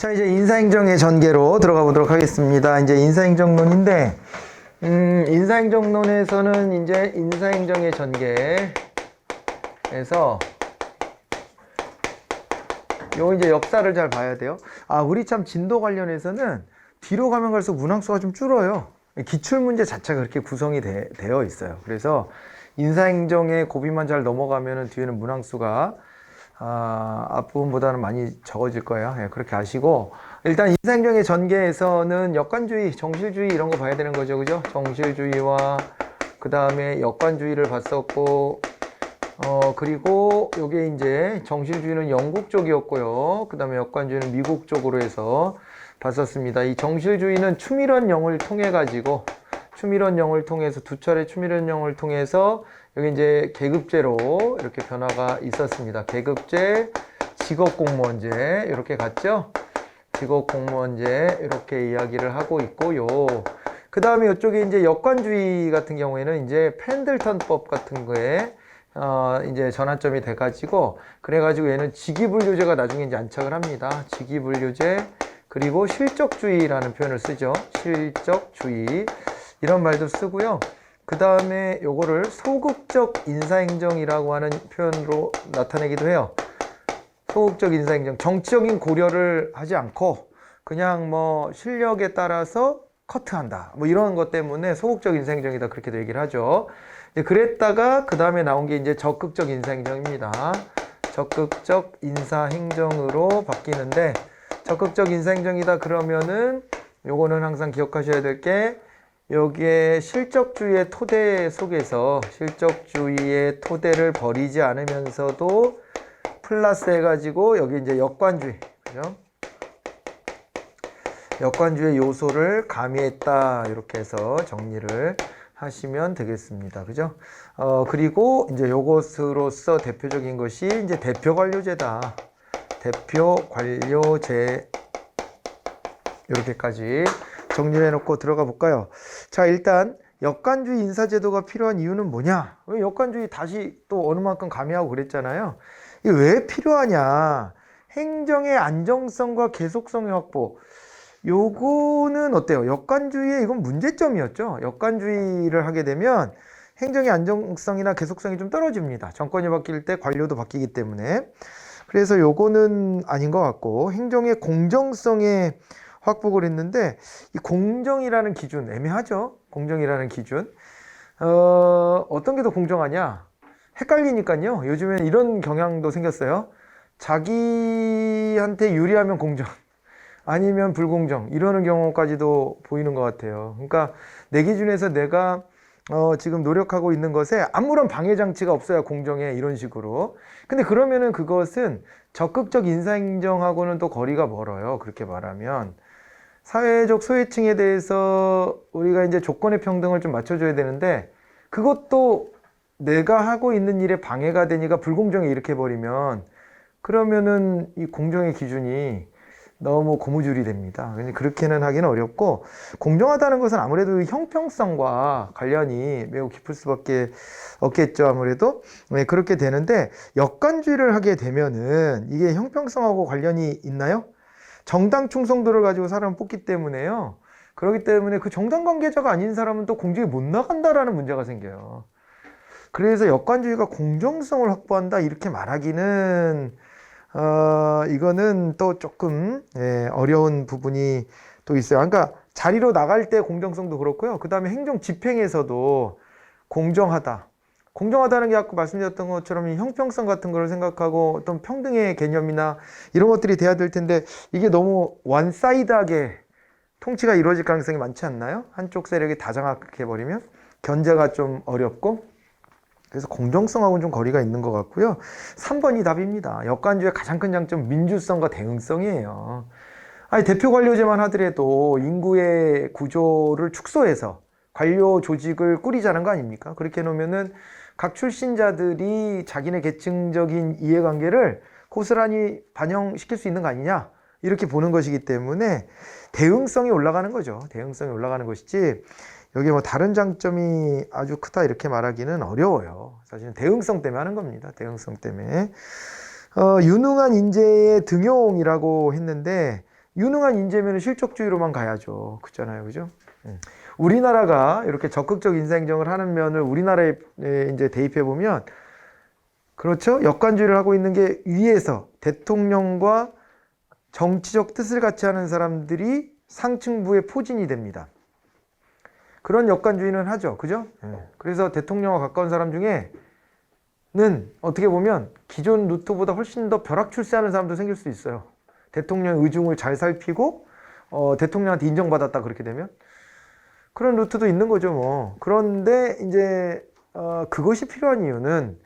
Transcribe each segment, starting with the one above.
자, 이제 인사행정의 전개로 들어가 보도록 하겠습니다. 이제 인사행정론인데, 인사행정론에서는 이제 인사행정의 전개에서 요 이제 역사를 잘 봐야 돼요. 우리 참 진도 관련해서는 뒤로 가면 갈수록 문항수가 좀 줄어요. 기출문제 자체가 그렇게 구성이 되어 있어요. 그래서 인사행정의 고비만 잘 넘어가면은 뒤에는 문항수가 앞부분보다는 많이 적어질 거예요. 예, 그렇게 아시고, 일단 인사행정의 전개에서는 역관주의, 정실주의 이런 거 봐야 되는 거죠. 그죠? 정실주의와 그 다음에 역관주의를 봤었고, 그리고 요게 이제 정실주의는 영국 쪽이었고요. 그 다음에 역관주의는 미국 쪽으로 해서 봤었습니다. 이 정실주의는 추밀원령을 통해 가지고, 추밀원령을 통해서 두 차례 추밀원령을 통해서 여기 이제 계급제로 이렇게 변화가 있었습니다. 계급제, 직업공무원제 이렇게 갔죠. 직업공무원제 이렇게 이야기를 하고 있고요. 그 다음에 이쪽에 이제 역관주의 같은 경우에는 이제 펜들턴법 같은 거에 이제 전환점이 돼가지고, 그래가지고 얘는 직위분류제가 나중에 이제 안착을 합니다. 직위분류제, 그리고 실적주의라는 표현을 쓰죠. 실적주의. 이런 말도 쓰고요. 그 다음에 요거를 소극적 인사행정이라고 하는 표현으로 나타내기도 해요. 소극적 인사행정. 정치적인 고려를 하지 않고 그냥 뭐 실력에 따라서 커트한다. 뭐 이런 것 때문에 소극적 인사행정이다. 그렇게도 얘기를 하죠. 그랬다가 그 다음에 나온 게 이제 적극적 인사행정입니다. 적극적 인사행정으로 바뀌는데, 적극적 인사행정이다 그러면은 요거는 항상 기억하셔야 될 게, 여기에 실적주의의 토대 속에서 실적주의의 토대를 버리지 않으면서도 플러스 해가지고 여기 이제 역관주의, 그죠? 역관주의 요소를 가미했다. 이렇게 해서 정리를 하시면 되겠습니다. 그죠? 그리고 이제 요것으로서 대표적인 것이 이제 대표관료제다. 대표관료제. 이렇게까지 정리를 해놓고 들어가 볼까요? 자, 일단 역관주의 인사제도가 필요한 이유는 뭐냐? 왜 역관주의 다시 또 어느 만큼 가미하고 그랬잖아요. 이게 왜 필요하냐? 행정의 안정성과 계속성의 확보. 요거는 어때요? 역관주의의 이건 문제점이었죠. 역관주의를 하게 되면 행정의 안정성이나 계속성이 좀 떨어집니다. 정권이 바뀔 때 관료도 바뀌기 때문에. 그래서 요거는 아닌 것 같고, 행정의 공정성에 확보를 했는데, 이 공정이라는 기준 애매하죠. 공정이라는 기준 어떤 게 더 공정하냐, 헷갈리니까요. 요즘엔 이런 경향도 생겼어요. 자기한테 유리하면 공정, 아니면 불공정, 이러는 경우까지도 보이는 것 같아요. 그러니까 내 기준에서 내가 지금 노력하고 있는 것에 아무런 방해 장치가 없어야 공정해, 이런 식으로. 근데 그러면은 그것은 적극적 인사행정하고는 또 거리가 멀어요. 그렇게 말하면 사회적 소외층에 대해서 우리가 이제 조건의 평등을 좀 맞춰줘야 되는데, 그것도 내가 하고 있는 일에 방해가 되니까 불공정에 이렇게 버리면, 그러면은 이 공정의 기준이 너무 고무줄이 됩니다. 그렇게는 하기는 어렵고, 공정하다는 것은 아무래도 형평성과 관련이 매우 깊을 수밖에 없겠죠. 아무래도. 네, 그렇게 되는데, 역관주의를 하게 되면은 이게 형평성하고 관련이 있나요? 정당 충성도를 가지고 사람을 뽑기 때문에요. 그렇기 때문에 그 정당 관계자가 아닌 사람은 또 공직에 못 나간다라는 문제가 생겨요. 그래서 역관주의가 공정성을 확보한다 이렇게 말하기는 이거는 또 조금 어려운 부분이 또 있어요. 그러니까 자리로 나갈 때 공정성도 그렇고요. 그 다음에 행정 집행에서도 공정하다. 공정하다는 게 아까 말씀드렸던 것처럼 이 형평성 같은 걸 생각하고 어떤 평등의 개념이나 이런 것들이 돼야 될 텐데, 이게 너무 원사이드하게 통치가 이루어질 가능성이 많지 않나요? 한쪽 세력이 다 장악해버리면 견제가 좀 어렵고. 그래서 공정성하고는 좀 거리가 있는 것 같고요. 3번이 답입니다. 역관주의의 가장 큰 장점, 민주성과 대응성이에요. 아니, 대표 관료제만 하더라도 인구의 구조를 축소해서 관료 조직을 꾸리자는 거 아닙니까? 그렇게 해놓으면은 각 출신자들이 자기네 계층적인 이해관계를 고스란히 반영시킬 수 있는 거 아니냐, 이렇게 보는 것이기 때문에 대응성이 올라가는 거죠. 대응성이 올라가는 것이지, 여기 뭐 다른 장점이 아주 크다 이렇게 말하기는 어려워요. 사실은 대응성 때문에 하는 겁니다. 대응성 때문에. 유능한 인재의 등용이라고 했는데, 유능한 인재면 실적주의로만 가야죠. 그렇잖아요. 그죠? 우리나라가 이렇게 적극적 인사행정을 하는 면을 우리나라에 이제 대입해 보면, 그렇죠? 역관주의를 하고 있는 게 위에서 대통령과 정치적 뜻을 같이 하는 사람들이 상층부의 포진이 됩니다. 그런 역관주의는 하죠. 그죠? 그래서 대통령과 가까운 사람 중에는 어떻게 보면 기존 루트보다 훨씬 더 벼락출세하는 사람도 생길 수 있어요. 대통령의 의중을 잘 살피고 대통령한테 인정받았다 그렇게 되면 그런 루트도 있는 거죠. 뭐. 그런데 이제 그것이 필요한 이유는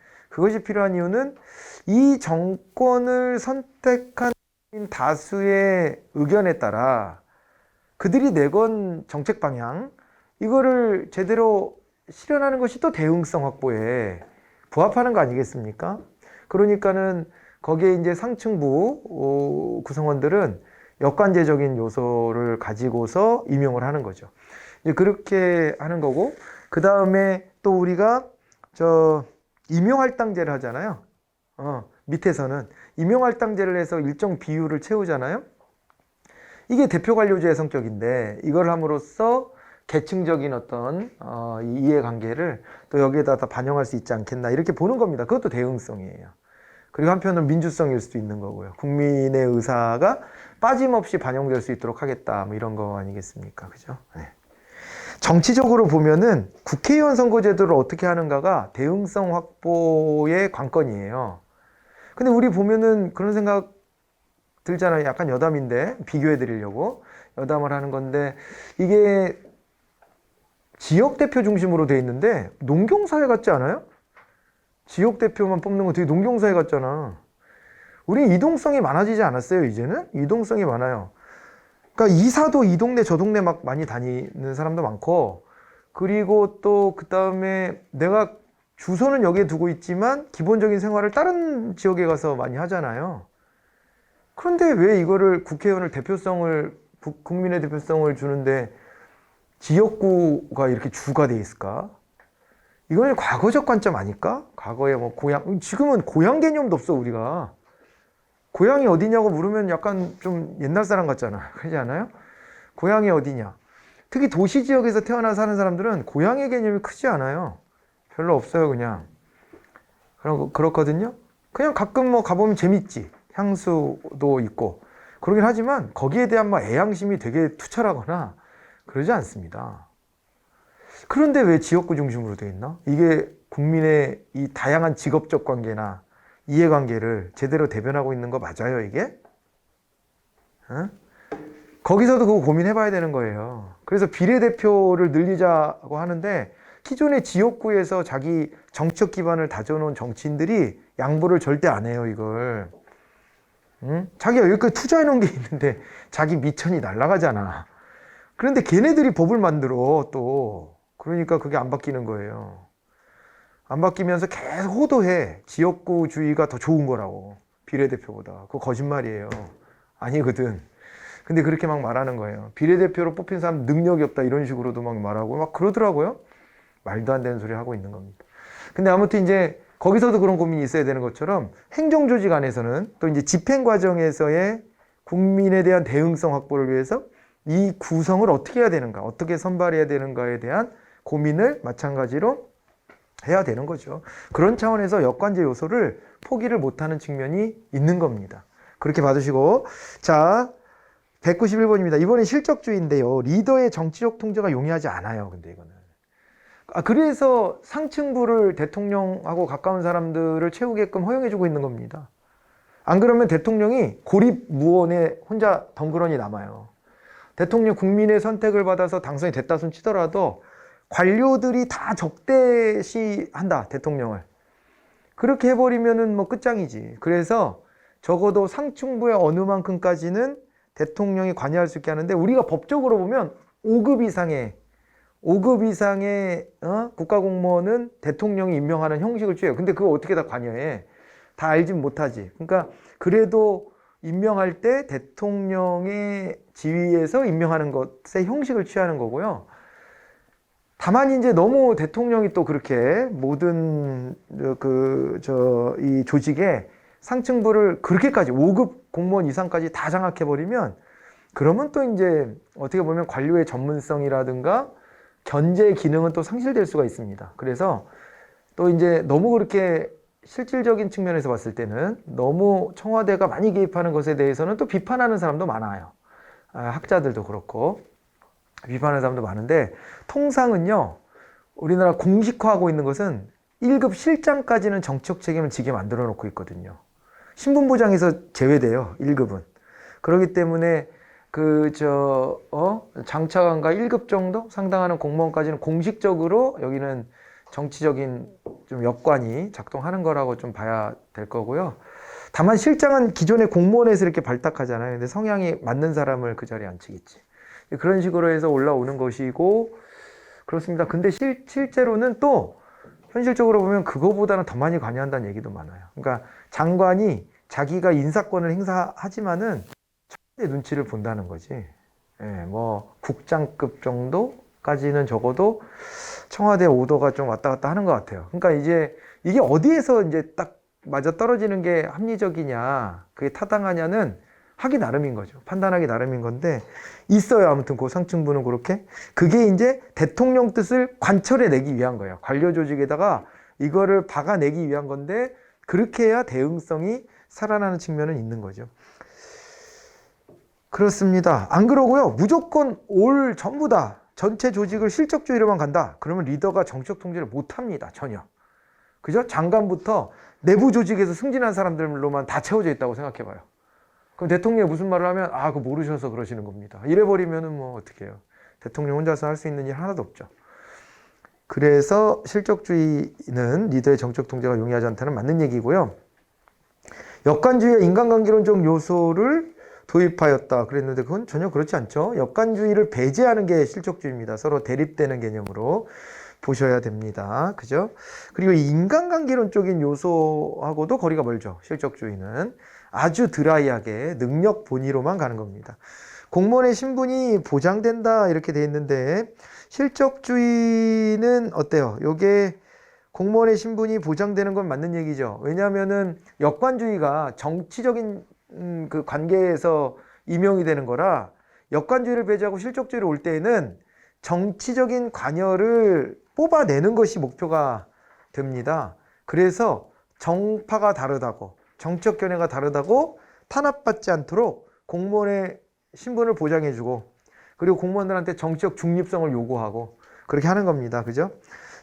이 정권을 선택한 다수의 의견에 따라 그들이 내건 정책 방향, 이거를 제대로 실현하는 것이 또 대응성 확보에 부합하는 거 아니겠습니까? 그러니까는 거기에 이제 상층부 구성원들은 역관제적인 요소를 가지고서 임용을 하는 거죠. 이제 그렇게 하는 거고, 그 다음에 또 우리가 임용할당제를 하잖아요. 밑에서는 임용할당제를 해서 일정 비율을 채우잖아요. 이게 대표관료제의 성격인데 이걸 함으로써 계층적인 어떤 이해관계를 또 여기에다 다 반영할 수 있지 않겠나 이렇게 보는 겁니다. 그것도 대응성이에요. 그리고 한편으로는 민주성일 수도 있는 거고요. 국민의 의사가 빠짐없이 반영될 수 있도록 하겠다 뭐 이런 거 아니겠습니까? 그죠? 네. 정치적으로 보면은 국회의원 선거제도를 어떻게 하는가가 대응성 확보의 관건이에요. 근데 우리 보면은 그런 생각 들잖아요. 약간 여담인데 비교해 드리려고 여담을 하는 건데, 이게 지역 대표 중심으로 돼 있는데 농경사회 같지 않아요? 지역 대표만 뽑는 거 되게 농경사회 같잖아. 우리 이동성이 많아지지 않았어요? 이제는 이동성이 많아요. 그러니까 이사도 이 동네 저 동네 막 많이 다니는 사람도 많고, 그리고 또 그 다음에 내가 주소는 여기에 두고 있지만 기본적인 생활을 다른 지역에 가서 많이 하잖아요. 그런데 왜 이거를 국회의원을 국민의 대표성을 주는데 지역구가 이렇게 주가 돼 있을까? 이거는 과거적 관점 아닐까? 과거에 뭐 지금은 고향 개념도 없어, 우리가. 고향이 어디냐고 물으면 약간 좀 옛날 사람 같잖아. 그러지 않아요? 고향이 어디냐? 특히 도시 지역에서 태어나 사는 사람들은 고향의 개념이 크지 않아요. 별로 없어요, 그냥. 그렇거든요? 그냥 가끔 뭐 가보면 재밌지. 향수도 있고. 그러긴 하지만 거기에 대한 막 애양심이 되게 투철하거나 그러지 않습니다. 그런데 왜 지역구 중심으로 되어 있나? 이게 국민의 이 다양한 직업적 관계나 이해관계를 제대로 대변하고 있는 거 맞아요, 이게? 거기서도 그거 고민해봐야 되는 거예요. 그래서 비례대표를 늘리자고 하는데 기존의 지역구에서 자기 정책 기반을 다져놓은 정치인들이 양보를 절대 안 해요, 이걸. 자기가 여기까지 투자해놓은 게 있는데 자기 미천이 날아가잖아. 그런데 걔네들이 법을 만들어 또. 그러니까 그게 안 바뀌는 거예요. 안 바뀌면서 계속 호도해. 지역구주의가 더 좋은 거라고. 비례대표보다. 그거 거짓말이에요. 아니거든. 근데 그렇게 막 말하는 거예요. 비례대표로 뽑힌 사람 능력이 없다 이런 식으로도 막 말하고 막 그러더라고요. 말도 안 되는 소리 하고 있는 겁니다. 근데 아무튼 이제 거기서도 그런 고민이 있어야 되는 것처럼 행정조직 안에서는 또 이제 집행 과정에서의 국민에 대한 대응성 확보를 위해서 이 구성을 어떻게 해야 되는가, 어떻게 선발해야 되는가에 대한 고민을 마찬가지로 해야 되는 거죠. 그런 차원에서 역관제 요소를 포기를 못하는 측면이 있는 겁니다. 그렇게 봐주시고, 자 191번입니다. 이번엔 실적주의인데요. 리더의 정치적 통제가 용이하지 않아요. 근데 이거는. 그래서 상층부를 대통령하고 가까운 사람들을 채우게끔 허용해주고 있는 겁니다. 안 그러면 대통령이 고립무원에 혼자 덩그러니 남아요. 대통령 국민의 선택을 받아서 당선이 됐다 손 치더라도 관료들이 다 적대시한다, 대통령을. 그렇게 해버리면은 뭐 끝장이지. 그래서 적어도 상층부의 어느 만큼까지는 대통령이 관여할 수 있게 하는데, 우리가 법적으로 보면 5급 이상의 국가공무원은 대통령이 임명하는 형식을 취해요. 근데 그거 어떻게 다 관여해? 다 알진 못하지. 그러니까 그래도 임명할 때 대통령의 지위에서 임명하는 것의 형식을 취하는 거고요. 다만 이제 너무 대통령이 또 그렇게 모든 이 조직에 상층부를 그렇게까지 5급 공무원 이상까지 다 장악해버리면 그러면 또 이제 어떻게 보면 관료의 전문성이라든가 견제 기능은 또 상실될 수가 있습니다. 그래서 또 이제 너무 그렇게 실질적인 측면에서 봤을 때는 너무 청와대가 많이 개입하는 것에 대해서는 또 비판하는 사람도 많아요. 학자들도 그렇고 비판하는 사람도 많은데, 통상은요 우리나라 공식화하고 있는 것은 1급 실장까지는 정치적 책임을 지게 만들어 놓고 있거든요. 신분부장에서 제외돼요, 1급은. 그렇기 때문에 장차관과 1급 정도 상당하는 공무원까지는 공식적으로 여기는 정치적인 좀 여건이 작동하는 거라고 좀 봐야 될 거고요. 다만 실장은 기존의 공무원에서 이렇게 발탁하잖아요. 근데 성향이 맞는 사람을 그 자리에 앉히겠지. 그런 식으로 해서 올라오는 것이고, 그렇습니다. 근데 실제로는 또 현실적으로 보면 그거보다는 더 많이 관여한다는 얘기도 많아요. 그러니까 장관이 자기가 인사권을 행사하지만은 청와대 눈치를 본다는 거지. 예, 뭐 국장급 정도까지는 적어도 청와대 오더가 좀 왔다 갔다 하는 것 같아요. 그러니까 이제 이게 어디에서 이제 딱 맞아 떨어지는 게 합리적이냐, 그게 타당하냐는 하기 나름인 거죠. 판단하기 나름인 건데, 있어요. 아무튼 그 상층부는 그렇게. 그게 이제 대통령 뜻을 관철해 내기 위한 거예요. 관료 조직에다가 이거를 박아내기 위한 건데, 그렇게 해야 대응성이 살아나는 측면은 있는 거죠. 그렇습니다. 안 그러고요, 무조건 올 전부 다 전체 조직을 실적주의로만 간다. 그러면 리더가 정치적 통제를 못합니다. 전혀. 그죠? 장관부터 내부 조직에서 승진한 사람들로만 다 채워져 있다고 생각해봐요. 그럼 대통령이 무슨 말을 하면 그거 모르셔서 그러시는 겁니다. 이래버리면은 뭐 어떻게 해요. 대통령 혼자서 할 수 있는 일 하나도 없죠. 그래서 실적주의는 리더의 정책 통제가 용이하지 않다는 맞는 얘기고요. 역관주의와 인간관계론적 요소를 도입하였다 그랬는데, 그건 전혀 그렇지 않죠. 역관주의를 배제하는 게 실적주의입니다. 서로 대립되는 개념으로 보셔야 됩니다. 그죠? 그리고 인간관계론적인 요소하고도 거리가 멀죠. 실적주의는 아주 드라이하게 능력 본위로만 가는 겁니다. 공무원의 신분이 보장된다 이렇게 돼 있는데, 실적주의는 어때요? 요게 공무원의 신분이 보장되는 건 맞는 얘기죠. 왜냐하면은 역관주의가 정치적인 그 관계에서 임용이 되는 거라, 역관주의를 배제하고 실적주의로 올 때에는 정치적인 관여를 뽑아내는 것이 목표가 됩니다. 그래서 정파가 다르다고, 정적 견해가 다르다고 탄압받지 않도록 공무원의 신분을 보장해주고, 그리고 공무원들한테 정치적 중립성을 요구하고 그렇게 하는 겁니다. 그죠?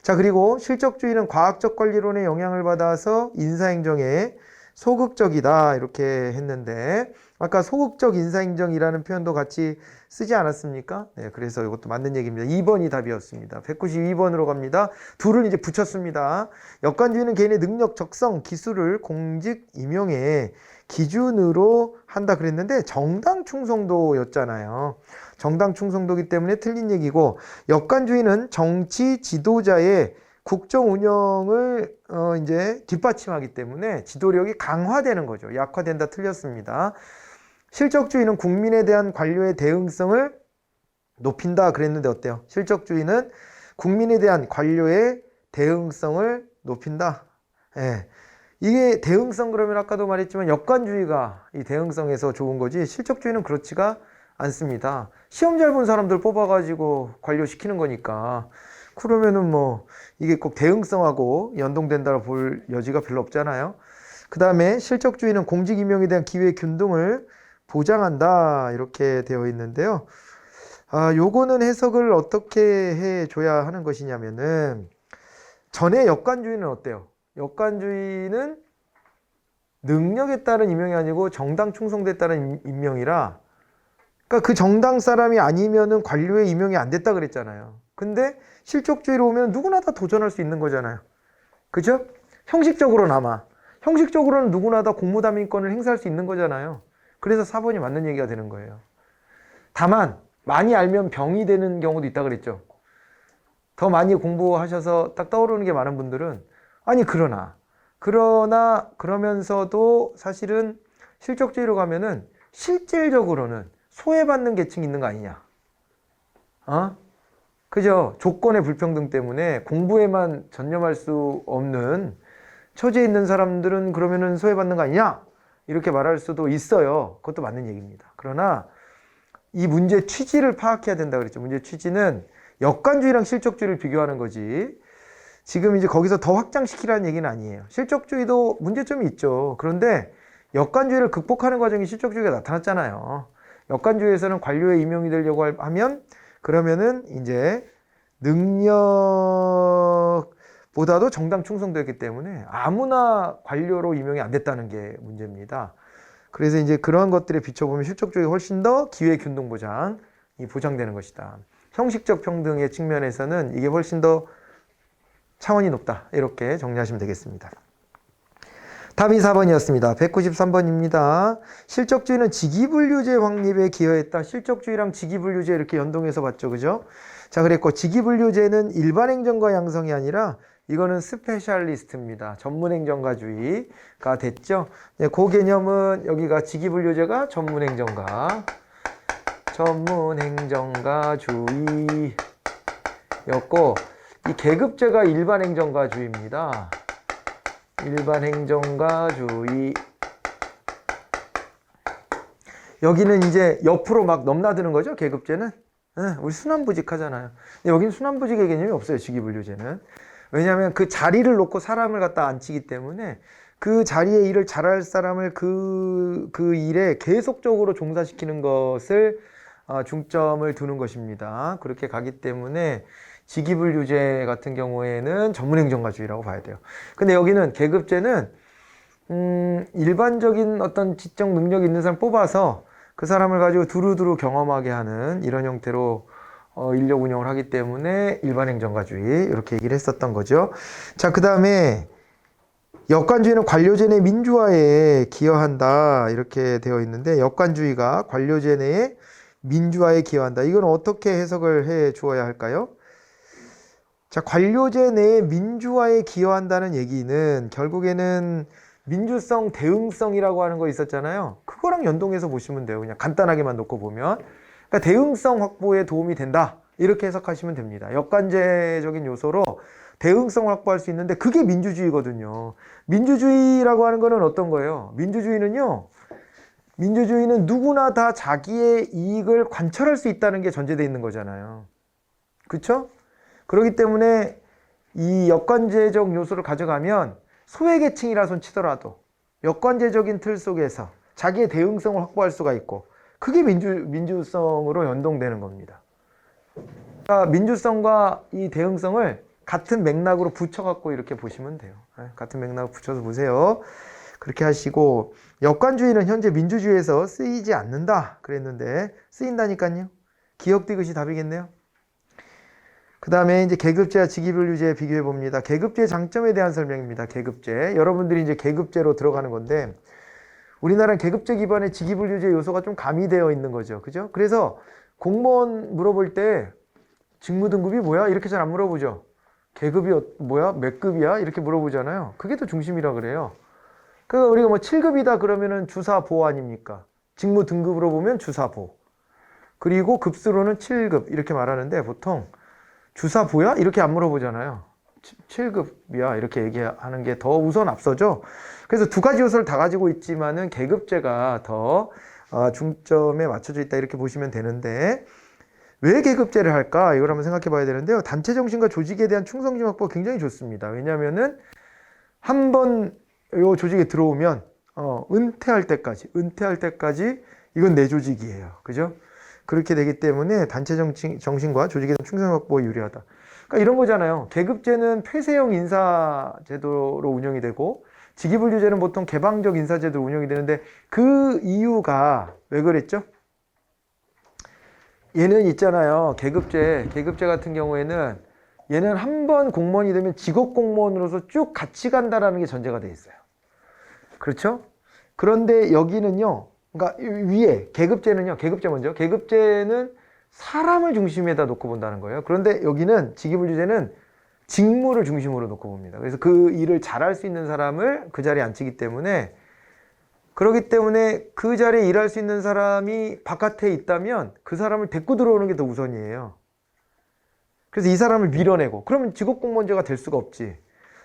자, 그리고 실적주의는 과학적 관리론의 영향을 받아서 인사행정에 소극적이다 이렇게 했는데, 아까 소극적 인사행정이라는 표현도 같이 쓰지 않았습니까? 네, 그래서 이것도 맞는 얘기입니다. 2번이 답이었습니다. 192번으로 갑니다. 둘을 이제 붙였습니다. 역관주의는 개인의 능력, 적성, 기술을 공직 임용의 기준으로 한다 그랬는데, 정당 충성도였잖아요. 정당 충성도기 때문에 틀린 얘기고, 역관주의는 정치 지도자의 국정 운영을 이제 뒷받침하기 때문에 지도력이 강화되는 거죠. 약화된다 틀렸습니다. 실적주의는 국민에 대한 관료의 대응성을 높인다 그랬는데 어때요? 실적주의는 국민에 대한 관료의 대응성을 높인다. 예. 이게 대응성 그러면 아까도 말했지만 역관주의가 이 대응성에서 좋은 거지, 실적주의는 그렇지가 않습니다. 시험 잘 본 사람들 뽑아가지고 관료시키는 거니까. 그러면은 뭐 이게 꼭 대응성하고 연동된다고 볼 여지가 별로 없잖아요. 그 다음에 실적주의는 공직 임용에 대한 기회 균등을 보장한다 이렇게 되어 있는데요. 요거는 해석을 어떻게 해줘야 하는 것이냐면은, 전에 역관주의는 어때요? 역관주의는 능력에 따른 임명이 아니고 정당 충성도에 따른 임명이라, 그러니까 그 정당 사람이 아니면은 관료의 임명이 안 됐다 그랬잖아요. 근데 실적주의로 오면 누구나 다 도전할 수 있는 거잖아요. 그죠? 형식적으로나마. 형식적으로는 누구나 다 공무담임권을 행사할 수 있는 거잖아요. 그래서 4번이 맞는 얘기가 되는 거예요. 다만 많이 알면 병이 되는 경우도 있다 그랬죠. 더 많이 공부하셔서 딱 떠오르는 게 많은 분들은, 아니 그러면서도 사실은 실적주의로 가면은 실질적으로는 소외받는 계층이 있는 거 아니냐. 그죠? 조건의 불평등 때문에 공부에만 전념할 수 없는 처지에 있는 사람들은 그러면은 소외받는 거 아니냐? 이렇게 말할 수도 있어요. 그것도 맞는 얘기입니다. 그러나 이 문제 취지를 파악해야 된다 그랬죠. 문제 취지는 역관주의랑 실적주의를 비교하는 거지. 지금 이제 거기서 더 확장시키라는 얘기는 아니에요. 실적주의도 문제점이 있죠. 그런데 역관주의를 극복하는 과정이 실적주의가 나타났잖아요. 역관주의에서는 관료에 임용이 되려고 하면 그러면은 이제 능력보다도 정당 충성도였기 때문에 아무나 관료로 임용이 안 됐다는 게 문제입니다. 그래서 이제 그러한 것들에 비춰보면 실적주의가 훨씬 더 기회 균등 보장이 보장되는 것이다. 형식적 평등의 측면에서는 이게 훨씬 더 차원이 높다. 이렇게 정리하시면 되겠습니다. 답이 4번이었습니다. 193번입니다. 실적주의는 직위분류제 확립에 기여했다. 실적주의랑 직위분류제 이렇게 연동해서 봤죠. 그죠? 자, 그랬고 직위분류제는 일반행정가 양성이 아니라 이거는 스페셜리스트입니다. 전문행정가주의가 됐죠. 네, 그 개념은 여기가 직위분류제가 전문행정가주의였고 이 계급제가 일반행정가주의입니다. 일반행정가주의. 여기는 이제 옆으로 막 넘나드는 거죠. 계급제는. 우리 순환부직 하잖아요. 여기는 순환부직의 개념이 없어요. 직위분류제는. 왜냐하면 그 자리를 놓고 사람을 갖다 앉히기 때문에 그 자리에 일을 잘할 사람을 그 일에 계속적으로 종사시키는 것을 중점을 두는 것입니다. 그렇게 가기 때문에 직위분류제 같은 경우에는 전문행정가주의라고 봐야 돼요. 근데 여기는 계급제는 일반적인 어떤 지적 능력이 있는 사람 뽑아서 그 사람을 가지고 두루두루 경험하게 하는 이런 형태로 인력 운영을 하기 때문에 일반행정가주의 이렇게 얘기를 했었던 거죠. 자, 그 다음에 역관주의는 관료제 내 민주화에 기여한다 이렇게 되어 있는데 역관주의가 관료제 내에 민주화에 기여한다. 이건 어떻게 해석을 해 주어야 할까요? 자, 관료제 내에 민주화에 기여한다는 얘기는 결국에는 민주성, 대응성이라고 하는 거 있었잖아요. 그거랑 연동해서 보시면 돼요. 그냥 간단하게만 놓고 보면. 그러니까 대응성 확보에 도움이 된다. 이렇게 해석하시면 됩니다. 역관제적인 요소로 대응성을 확보할 수 있는데 그게 민주주의거든요. 민주주의라고 하는 거는 어떤 거예요? 민주주의는 누구나 다 자기의 이익을 관철할 수 있다는 게 전제되어 있는 거잖아요. 그렇죠? 그렇기 때문에 이 역관제적 요소를 가져가면 소외계층이라 손 치더라도 역관제적인 틀 속에서 자기의 대응성을 확보할 수가 있고 그게 민주성으로 연동되는 겁니다. 그러니까 민주성과 이 대응성을 같은 맥락으로 붙여갖고 이렇게 보시면 돼요. 같은 맥락으로 붙여서 보세요. 그렇게 하시고 역관주의는 현재 민주주의에서 쓰이지 않는다 그랬는데 쓰인다니까요. 기억디귿이 답이겠네요. 그 다음에 이제 계급제와 직위분류제 비교해 봅니다. 계급제의 장점에 대한 설명입니다. 계급제. 여러분들이 이제 계급제로 들어가는 건데 우리나라는 계급제 기반의 직위분류제 요소가 좀 가미되어 있는 거죠. 그죠? 그래서 공무원 물어볼 때 직무 등급이 뭐야? 이렇게 잘 안 물어보죠. 계급이 뭐야? 몇 급이야? 이렇게 물어보잖아요. 그게 더 중심이라 그래요. 그러니까 우리가 뭐 7급이다 그러면은 주사보 아닙니까? 직무 등급으로 보면 주사보. 그리고 급수로는 7급 이렇게 말하는데 보통 주사보야? 이렇게 안 물어보잖아요. 7급이야 이렇게 얘기하는 게 더 우선 앞서죠. 그래서 두 가지 요소를 다 가지고 있지만은 계급제가 더 중점에 맞춰져 있다 이렇게 보시면 되는데 왜 계급제를 할까? 이걸 한번 생각해 봐야 되는데요. 단체 정신과 조직에 대한 충성심 확보가 굉장히 좋습니다. 왜냐하면은 한번 요 조직에 들어오면 은퇴할 때까지 이건 내 조직이에요. 그죠? 그렇게 되기 때문에 단체 정신과 조직에 대한 충성 확보에 유리하다. 그러니까 이런 거잖아요. 계급제는 폐쇄형 인사제도로 운영이 되고 직위분류제는 보통 개방적 인사제도로 운영이 되는데 그 이유가 왜 그랬죠? 얘는 있잖아요. 계급제 같은 경우에는 얘는 한 번 공무원이 되면 직업 공무원으로서 쭉 같이 간다라는 게 전제가 돼 있어요. 그렇죠? 그런데 여기는요. 그러니까 위에 계급제는요. 계급제 먼저. 계급제는 사람을 중심에다 놓고 본다는 거예요. 그런데 여기는 직위분류제는 직무를 중심으로 놓고 봅니다. 그래서 그 일을 잘할 수 있는 사람을 그 자리에 앉히기 때문에 그렇기 때문에 그 자리에 일할 수 있는 사람이 바깥에 있다면 그 사람을 데리고 들어오는 게 더 우선이에요. 그래서 이 사람을 밀어내고 그러면 직업공무원제가 될 수가 없지.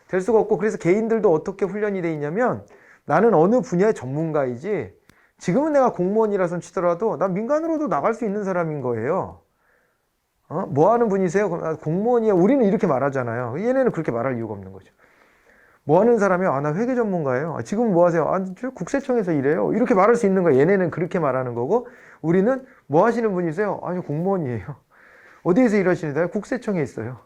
될 수가 없고 그래서 개인들도 어떻게 훈련이 돼 있냐면 나는 어느 분야의 전문가이지 지금은 내가 공무원이라서 치더라도 난 민간으로도 나갈 수 있는 사람인 거예요. 뭐 하는 분이세요? 그럼 나 공무원이야. 우리는 이렇게 말하잖아요. 얘네는 그렇게 말할 이유가 없는 거죠. 뭐 하는 사람이요? 아, 나 회계 전문가예요. 아, 지금 뭐 하세요? 아, 저 국세청에서 일해요. 이렇게 말할 수 있는 거예요. 얘네는 그렇게 말하는 거고, 우리는 뭐 하시는 분이세요? 아니, 공무원이에요. 어디에서 일하시는데요? 국세청에 있어요.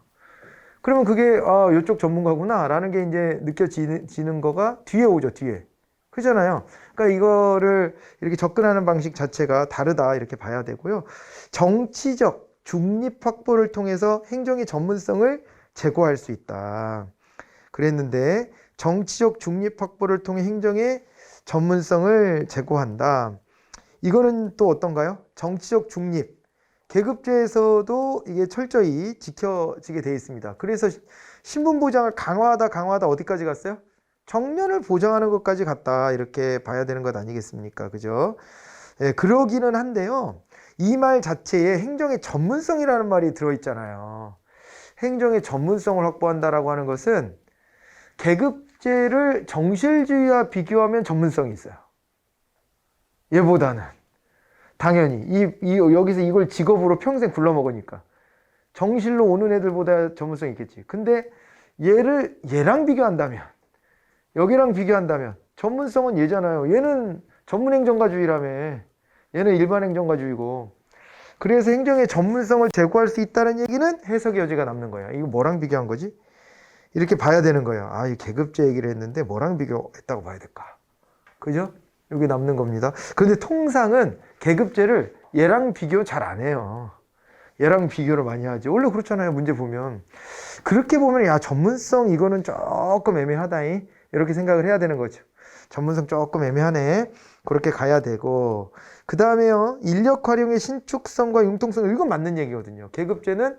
그러면 그게, 아, 이쪽 전문가구나. 라는 게 이제 느껴지는 거가 뒤에 오죠, 뒤에. 그잖아요. 그러니까 이거를 이렇게 접근하는 방식 자체가 다르다. 이렇게 봐야 되고요. 정치적 중립 확보를 통해서 행정의 전문성을 제고할 수 있다. 그랬는데 정치적 중립 확보를 통해 행정의 전문성을 제고한다. 이거는 또 어떤가요? 정치적 중립. 계급제에서도 이게 철저히 지켜지게 되어 있습니다. 그래서 신분 보장을 강화하다 어디까지 갔어요? 정년을 보장하는 것까지 갔다. 이렇게 봐야 되는 것 아니겠습니까? 그죠? 예, 그러기는 한데요. 이 말 자체에 행정의 전문성이라는 말이 들어있잖아요. 행정의 전문성을 확보한다라고 하는 것은 계급제를 정실주의와 비교하면 전문성이 있어요. 얘보다는. 당연히. 여기서 이걸 직업으로 평생 굴러먹으니까. 정실로 오는 애들보다 전문성이 있겠지. 근데 얘랑 비교한다면, 여기랑 비교한다면, 전문성은 얘잖아요. 얘는 전문행정가주의라며. 얘는 일반행정가주의고. 그래서 행정의 전문성을 제고할 수 있다는 얘기는 해석의 여지가 남는 거예요. 이거 뭐랑 비교한 거지? 이렇게 봐야 되는 거예요. 아, 이 계급제 얘기를 했는데 뭐랑 비교했다고 봐야 될까? 그죠? 여기 남는 겁니다. 그런데 통상은 계급제를 얘랑 비교 잘 안 해요. 얘랑 비교를 많이 하지. 원래 그렇잖아요. 문제 보면. 그렇게 보면 야, 전문성 이거는 조금 애매하다잉. 이렇게 생각을 해야 되는 거죠. 전문성 조금 애매하네. 그렇게 가야 되고. 그 다음에요. 인력 활용의 신축성과 융통성. 이건 맞는 얘기거든요. 계급제는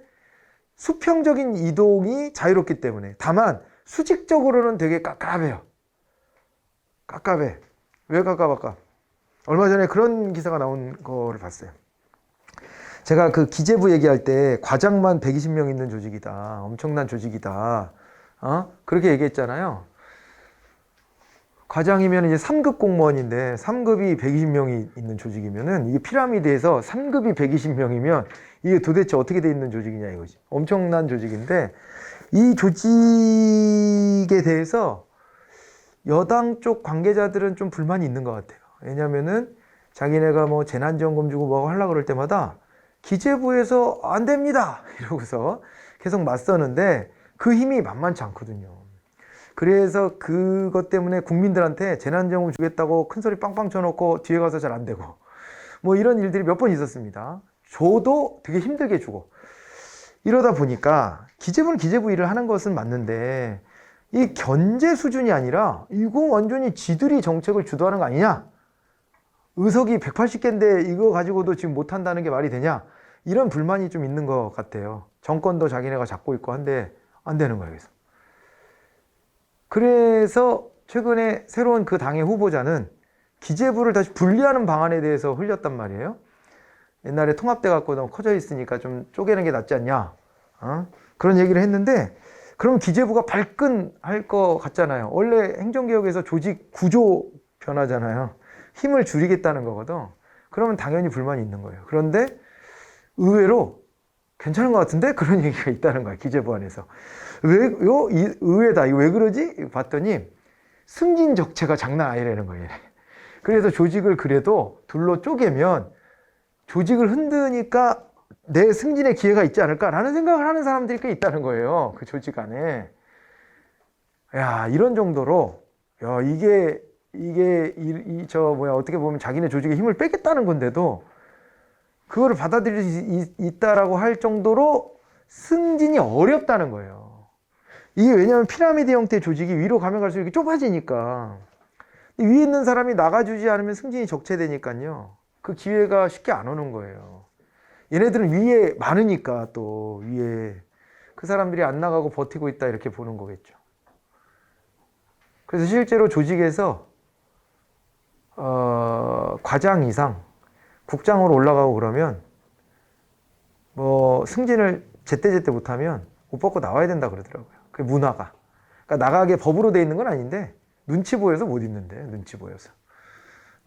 수평적인 이동이 자유롭기 때문에. 다만 수직적으로는 되게 깝깝해요. 깝깝해. 왜 깝깝할까? 얼마 전에 그런 기사가 나온 거를 봤어요. 제가 그 기재부 얘기할 때 과장만 120명 있는 조직이다. 엄청난 조직이다. 그렇게 얘기했잖아요. 과장이면 이제 3급 공무원인데 3급이 120명이 있는 조직이면은 이게 피라미드에서 3급이 120명이면 이게 도대체 어떻게 돼 있는 조직이냐 이거지. 엄청난 조직인데 이 조직에 대해서 여당 쪽 관계자들은 좀 불만이 있는 것 같아요. 왜냐면은 자기네가 뭐 재난지원금 주고 뭐 하려고 그럴 때마다 기재부에서 안 됩니다 이러고서 계속 맞서는데 그 힘이 만만치 않거든요. 그래서 그것 때문에 국민들한테 재난지원금 주겠다고 큰소리 빵빵 쳐놓고 뒤에 가서 잘 안 되고 뭐 이런 일들이 몇 번 있었습니다. 줘도 되게 힘들게 주고 이러다 보니까 기재부는 기재부 일을 하는 것은 맞는데 이 견제 수준이 아니라 이거 완전히 지들이 정책을 주도하는 거 아니냐? 의석이 180개인데 이거 가지고도 지금 못한다는 게 말이 되냐? 이런 불만이 좀 있는 것 같아요. 정권도 자기네가 잡고 있고 한데 안 되는 거예요. 그래서 최근에 새로운 그 당의 후보자는 기재부를 다시 분리하는 방안에 대해서 흘렸단 말이에요. 옛날에 통합돼 갖고 너무 커져 있으니까 좀 쪼개는 게 낫지 않냐? 그런 얘기를 했는데 그럼 기재부가 발끈할 것 같잖아요. 원래 행정개혁에서 조직 구조 변화잖아요. 힘을 줄이겠다는 거거든. 그러면 당연히 불만이 있는 거예요. 그런데 의외로 괜찮은 것 같은데? 그런 얘기가 있다는 거야. 기재부 안에서. 의외다. 이거 왜 그러지? 봤더니 승진 적체가 장난 아니라는 거예요. 그래서 조직을 그래도 둘로 쪼개면 조직을 흔드니까 내 승진의 기회가 있지 않을까라는 생각을 하는 사람들이 꽤 있다는 거예요. 그 조직 안에. 야, 이런 정도로, 야, 어떻게 보면 자기네 조직의 힘을 빼겠다는 건데도 그거를 받아들일 수 있다라고 할 정도로 승진이 어렵다는 거예요. 이게 왜냐하면 피라미드 형태의 조직이 위로 가면 갈수록 이렇게 좁아지니까. 위에 있는 사람이 나가주지 않으면 승진이 적체되니까요. 그 기회가 쉽게 안 오는 거예요. 얘네들은 위에 많으니까 또 위에 그 사람들이 안 나가고 버티고 있다 이렇게 보는 거겠죠. 그래서 실제로 조직에서 과장 이상 국장으로 올라가고 그러면 뭐 승진을 제때제때 못하면 옷 벗고 나와야 된다 그러더라고요. 그 문화가. 그러니까 나가게 법으로 돼 있는 건 아닌데 눈치 보여서 못 있는데 눈치 보여서.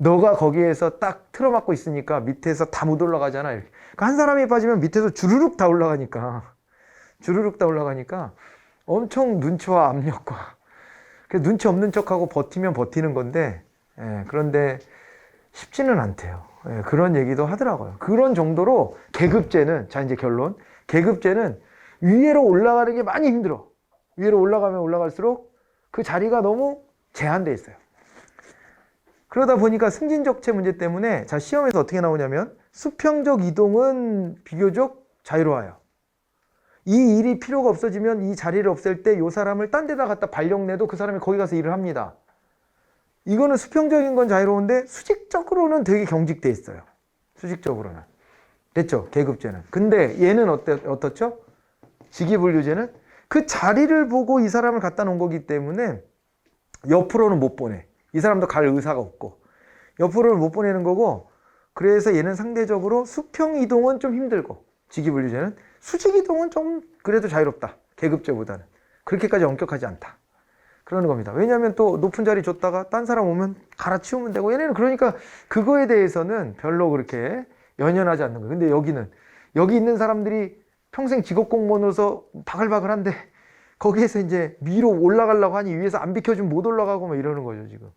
너가 거기에서 딱 틀어막고 있으니까 밑에서 다 못 올라가잖아. 이렇게. 그러니까 한 사람이 빠지면 밑에서 주르륵 다 올라가니까. 주르륵 다 올라가니까 엄청 눈치와 압력과. 그래서 눈치 없는 척하고 버티면 버티는 건데, 그런데 쉽지는 않대요. 그런 얘기도 하더라고요. 그런 정도로 계급제는, 자, 이제 결론. 계급제는 위로 올라가는 게 많이 힘들어. 위로 올라가면 올라갈수록 그 자리가 너무 제한돼 있어요. 그러다 보니까 승진적체 문제 때문에, 자, 시험에서 어떻게 나오냐면 수평적 이동은 비교적 자유로워요. 이 일이 필요가 없어지면 이 자리를 없앨 때 이 사람을 딴 데다 갖다 발령 내도 그 사람이 거기 가서 일을 합니다. 이거는 수평적인 건 자유로운데 수직적으로는 되게 경직돼 있어요. 수직적으로는. 됐죠? 계급제는. 근데 얘는 어떻죠? 직위분류제는 그 자리를 보고 이 사람을 갖다 놓은 거기 때문에 옆으로는 못 보내. 이 사람도 갈 의사가 없고 옆으로는 못 보내는 거고, 그래서 얘는 상대적으로 수평 이동은 좀 힘들고, 직위분류제는 수직 이동은 좀 그래도 자유롭다. 계급제보다는. 그렇게까지 엄격하지 않다. 그러는 겁니다. 왜냐하면 또 높은 자리 줬다가 딴 사람 오면 갈아치우면 되고, 얘네는 그러니까 그거에 대해서는 별로 그렇게 연연하지 않는 거예요. 근데 여기는, 여기 있는 사람들이 평생 직업공무원으로서 바글바글한데 거기에서 이제 위로 올라가려고 하니 위에서 안 비켜주면 못 올라가고 막 이러는 거죠, 지금.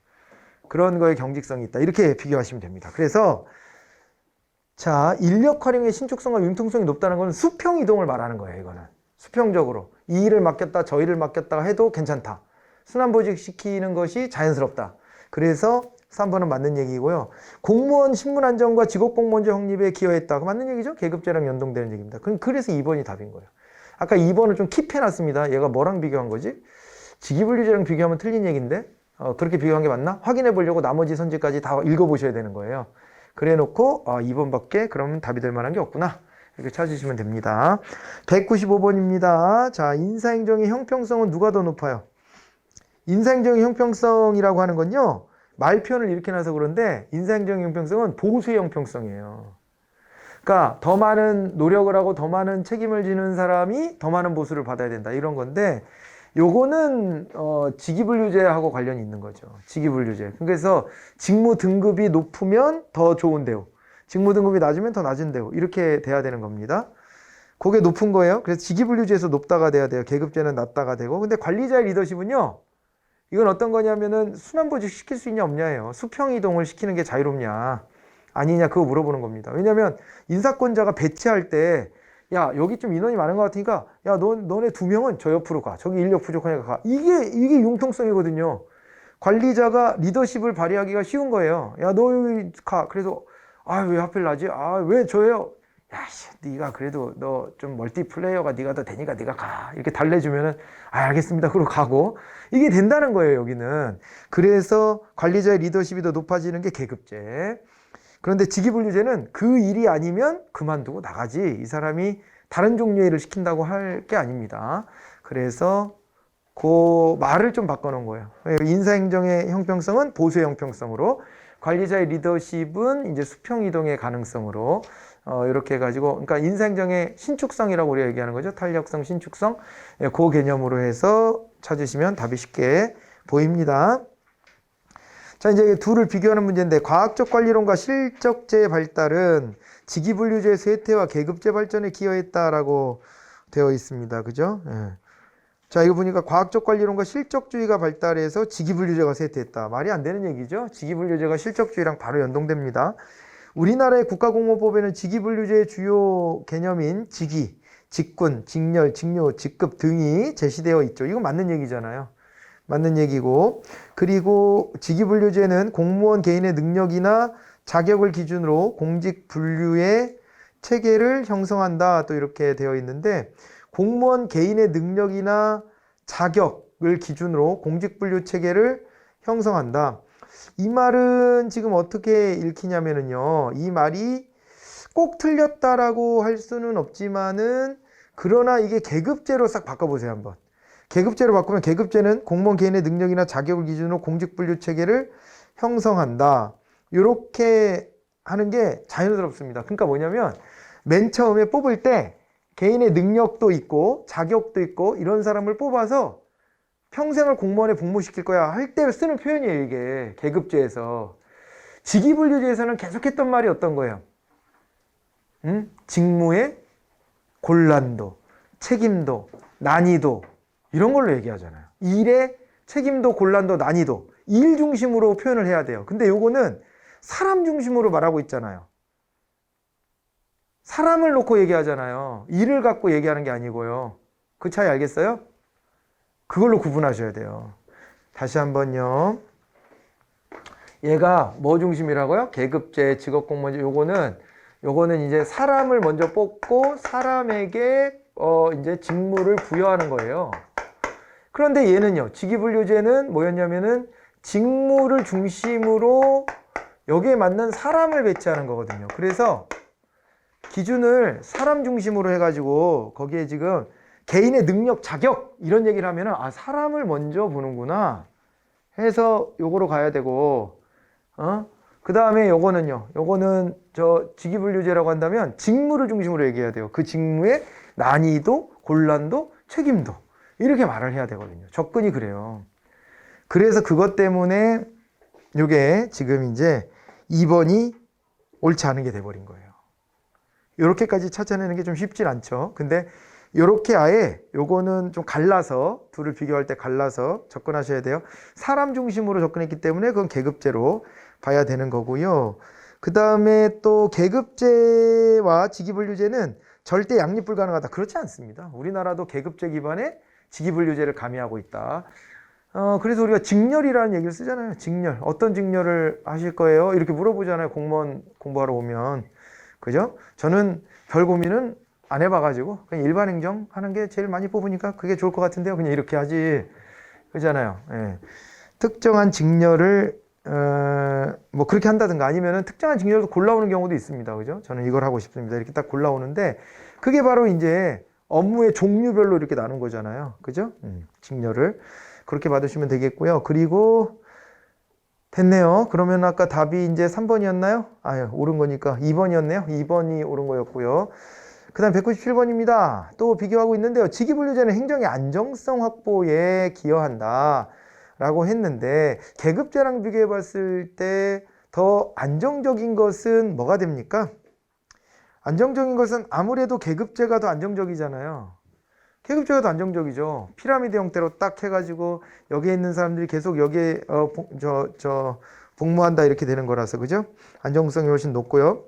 그런 거에 경직성이 있다. 이렇게 비교하시면 됩니다. 그래서 자, 인력 활용의 신축성과 융통성이 높다는 건 수평 이동을 말하는 거예요, 이거는. 수평적으로. 이 일을 맡겼다, 저 일을 맡겼다 해도 괜찮다. 순환보직 시키는 것이 자연스럽다. 그래서 3번은 맞는 얘기고요. 공무원 신분 안정과 직업공무원제 확립에 기여했다. 맞는 얘기죠? 계급제랑 연동되는 얘기입니다. 그래서 2번이 답인 거예요. 아까 2번을 좀 킵해놨습니다. 얘가 뭐랑 비교한 거지? 직위분류제랑 비교하면 틀린 얘기인데 그렇게 비교한 게 맞나? 확인해 보려고 나머지 선지까지 다 읽어보셔야 되는 거예요. 그래 놓고 2번밖에 그러면 답이 될 만한 게 없구나. 이렇게 찾으시면 됩니다. 195번입니다. 자, 인사행정의 형평성은 누가 더 높아요? 인사행정의 형평성이라고 하는 건요, 말표현을 이렇게 놔서 그런데 인사행정의 형평성은 보수의 형평성이에요. 그러니까 더 많은 노력을 하고 더 많은 책임을 지는 사람이 더 많은 보수를 받아야 된다, 이런 건데, 요거는 직위분류제하고 관련이 있는 거죠. 직위분류제. 그래서 직무 등급이 높으면 더 좋은 대우, 직무 등급이 낮으면 더 낮은 대우, 이렇게 돼야 되는 겁니다. 그게 높은 거예요. 그래서 직위분류제에서 높다가 돼야 돼요. 계급제는 낮다가 되고. 근데 관리자의 리더십은요, 이건 어떤 거냐면은 순환보직 시킬 수 있냐 없냐예요. 수평이동을 시키는 게 자유롭냐 아니냐, 그거 물어보는 겁니다. 왜냐면 인사권자가 배치할 때, 야, 여기 좀 인원이 많은 것 같으니까, 야, 너네 2명은 저 옆으로 가. 저기 인력 부족하니까 가. 이게 융통성이거든요. 관리자가 리더십을 발휘하기가 쉬운 거예요. 야, 너 여기 가. 그래서, 왜 하필 나지? 왜 저예요? 야, 네가 그래도 너 좀 멀티플레이어가 네가 더 되니까 네가 가. 이렇게 달래주면은, 알겠습니다. 그러고 가고. 이게 된다는 거예요, 여기는. 그래서 관리자의 리더십이 더 높아지는 게 계급제. 그런데 직위분류제는 그 일이 아니면 그만두고 나가지, 이 사람이 다른 종류의 일을 시킨다고 할 게 아닙니다. 그래서 그 말을 좀 바꿔놓은 거예요. 인사행정의 형평성은 보수의 형평성으로, 관리자의 리더십은 이제 수평이동의 가능성으로, 이렇게 해가지고, 그러니까 인사행정의 신축성이라고 우리가 얘기하는 거죠. 탄력성, 신축성. 그 개념으로 해서 찾으시면 답이 쉽게 보입니다. 자, 이제 둘을 비교하는 문제인데, 과학적 관리론과 실적제의 발달은 직위분류제의 쇠퇴와 계급제 발전에 기여했다라고 되어 있습니다. 그죠? 자, 이거 보니까 과학적 관리론과 실적주의가 발달해서 직위분류제가 쇠퇴했다. 말이 안 되는 얘기죠? 직위분류제가 실적주의랑 바로 연동됩니다. 우리나라의 국가공무법에는 직위분류제의 주요 개념인 직위, 직군, 직렬, 직료, 직급 등이 제시되어 있죠. 이거 맞는 얘기잖아요. 맞는 얘기고, 그리고 직위분류제는 공무원 개인의 능력이나 자격을 기준으로 공직 분류의 체계를 형성한다, 또 이렇게 되어 있는데, 공무원 개인의 능력이나 자격을 기준으로 공직 분류 체계를 형성한다. 이 말은 지금 어떻게 읽히냐면요, 이 말이 꼭 틀렸다라고 할 수는 없지만은, 그러나 이게 계급제로 싹 바꿔보세요, 한번. 계급제로 바꾸면, 계급제는 공무원 개인의 능력이나 자격을 기준으로 공직분류 체계를 형성한다, 이렇게 하는 게 자연스럽습니다. 그러니까 뭐냐면, 맨 처음에 뽑을 때 개인의 능력도 있고 자격도 있고 이런 사람을 뽑아서 평생을 공무원에 복무시킬 거야 할 때 쓰는 표현이에요, 이게 계급제에서. 직위분류제에서는 계속했던 말이 어떤 거예요? 직무의 곤란도, 책임도, 난이도 이런 걸로 얘기하잖아요. 일의 책임도, 곤란도, 난이도 일 중심으로 표현을 해야 돼요. 근데 요거는 사람 중심으로 말하고 있잖아요. 사람을 놓고 얘기하잖아요. 일을 갖고 얘기하는 게 아니고요. 그 차이 알겠어요? 그걸로 구분하셔야 돼요. 다시 한번요. 얘가 뭐 중심이라고요? 계급제, 직업공무원제. 요거는 이제 사람을 먼저 뽑고 사람에게 이제 직무를 부여하는 거예요. 그런데 얘는요. 직위분류제는 뭐였냐면은 직무를 중심으로 여기에 맞는 사람을 배치하는 거거든요. 그래서 기준을 사람 중심으로 해가지고 거기에 지금 개인의 능력, 자격 이런 얘기를 하면은 아 사람을 먼저 보는구나 해서 요거로 가야 되고 그 다음에 요거는 저 직위분류제라고 한다면 직무를 중심으로 얘기해야 돼요. 그 직무의 난이도, 곤란도, 책임도 이렇게 말을 해야 되거든요. 접근이 그래요. 그래서 그것 때문에 요게 지금 이제 2번이 옳지 않은 게 돼버린 거예요. 요렇게까지 찾아내는 게 좀 쉽진 않죠. 근데 요렇게 아예 요거는 좀 갈라서 둘을 비교할 때 갈라서 접근하셔야 돼요. 사람 중심으로 접근했기 때문에 그건 계급제로 봐야 되는 거고요. 그 다음에 또 계급제와 직위분류제는 절대 양립 불가능하다. 그렇지 않습니다. 우리나라도 계급제 기반의 직위분류제를 가미하고 있다. 그래서 우리가 직렬이라는 얘기를 쓰잖아요. 직렬. 어떤 직렬을 하실 거예요? 이렇게 물어보잖아요. 공무원 공부하러 오면. 그죠? 저는 별 고민은 안 해봐가지고 그냥 일반 행정 하는 게 제일 많이 뽑으니까 그게 좋을 것 같은데요. 그냥 이렇게 하지. 그잖아요. 예. 특정한 직렬을 뭐 그렇게 한다든가 아니면은 특정한 직렬도 골라오는 경우도 있습니다. 그죠? 저는 이걸 하고 싶습니다. 이렇게 딱 골라오는데 그게 바로 이제 업무의 종류별로 이렇게 나눈 거잖아요. 그죠? 직렬을 그렇게 받으시면 되겠고요. 그리고 됐네요. 그러면 아까 답이 이제 3번이었나요? 아유, 옳은 거니까 2번이었네요. 2번이 옳은 거였고요. 그 다음 197번입니다. 또 비교하고 있는데요. 직위분류제는 행정의 안정성 확보에 기여한다 라고 했는데 계급제랑 비교해 봤을 때 더 안정적인 것은 뭐가 됩니까? 안정적인 것은 아무래도 계급제가 더 안정적이잖아요. 계급제가 더 안정적이죠. 피라미드 형태로 딱 해가지고 여기에 있는 사람들이 계속 여기에 복무한다 이렇게 되는 거라서 그죠? 안정성이 훨씬 높고요.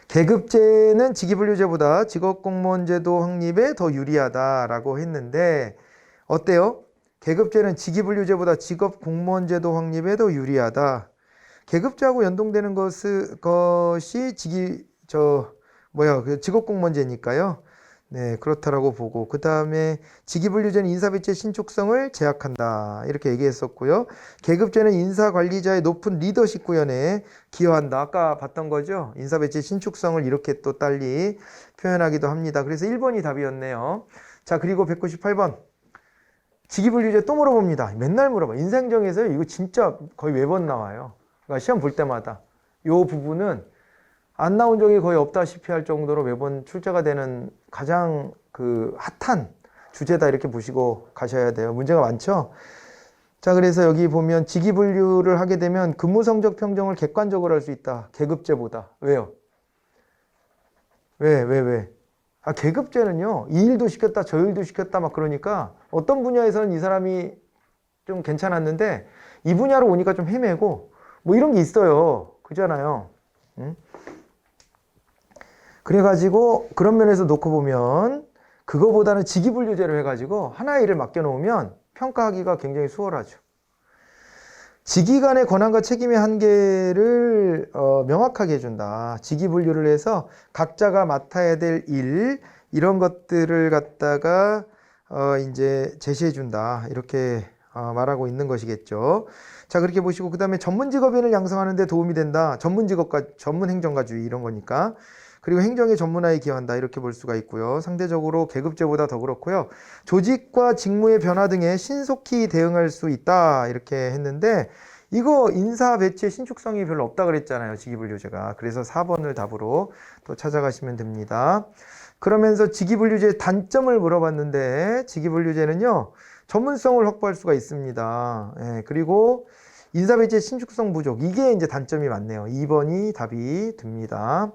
계급제는 직위분류제보다 직업공무원제도 확립에 더 유리하다라고 했는데 어때요? 계급제는 직위분류제보다 직업공무원제도 확립에 더 유리하다. 계급제하고 연동되는 것이 직업공무원제니까요. 네, 그렇다라고 보고 그 다음에 직위분류제는 인사배치의 신축성을 제약한다 이렇게 얘기했었고요. 계급제는 인사관리자의 높은 리더십 구현에 기여한다. 아까 봤던 거죠. 인사배치의 신축성을 이렇게 또 딸리 표현하기도 합니다. 그래서 1번이 답이었네요. 자, 그리고 198번 직위분류제 또 물어봅니다. 맨날 물어봐. 인사행정에서 이거 진짜 거의 매번 나와요. 그러니까 시험 볼 때마다 이 부분은 안 나온 적이 거의 없다시피 할 정도로 매번 출제가 되는 가장 그 핫한 주제다 이렇게 보시고 가셔야 돼요. 문제가 많죠? 자, 그래서 여기 보면 직위분류를 하게 되면 근무 성적 평정을 객관적으로 할 수 있다. 계급제보다. 왜요? 왜? 아, 계급제는요. 이 일도 시켰다, 저 일도 시켰다 막 그러니까 어떤 분야에서는 이 사람이 좀 괜찮았는데 이 분야로 오니까 좀 헤매고 뭐 이런 게 있어요. 그잖아요. 응? 그래가지고 그런 면에서 놓고 보면 그거보다는 직위분류제로 해가지고 하나의 일을 맡겨놓으면 평가하기가 굉장히 수월하죠. 직위 간의 권한과 책임의 한계를 명확하게 해준다. 직위분류를 해서 각자가 맡아야 될 일 이런 것들을 갖다가 이제 제시해준다. 이렇게 말하고 있는 것이겠죠. 자, 그렇게 보시고 그 다음에 전문직업인을 양성하는 데 도움이 된다. 전문행정가주의 이런 거니까. 그리고 행정의 전문화에 기여한다 이렇게 볼 수가 있고요. 상대적으로 계급제보다 더 그렇고요. 조직과 직무의 변화 등에 신속히 대응할 수 있다 이렇게 했는데 이거 인사 배치의 신축성이 별로 없다 그랬잖아요. 직위분류제가. 그래서 4번을 답으로 또 찾아가시면 됩니다. 그러면서 직위분류제의 단점을 물어봤는데 직위분류제는요. 전문성을 확보할 수가 있습니다. 예, 그리고 인사배치의 신축성 부족. 이게 이제 단점이 많네요. 2번이 답이 됩니다.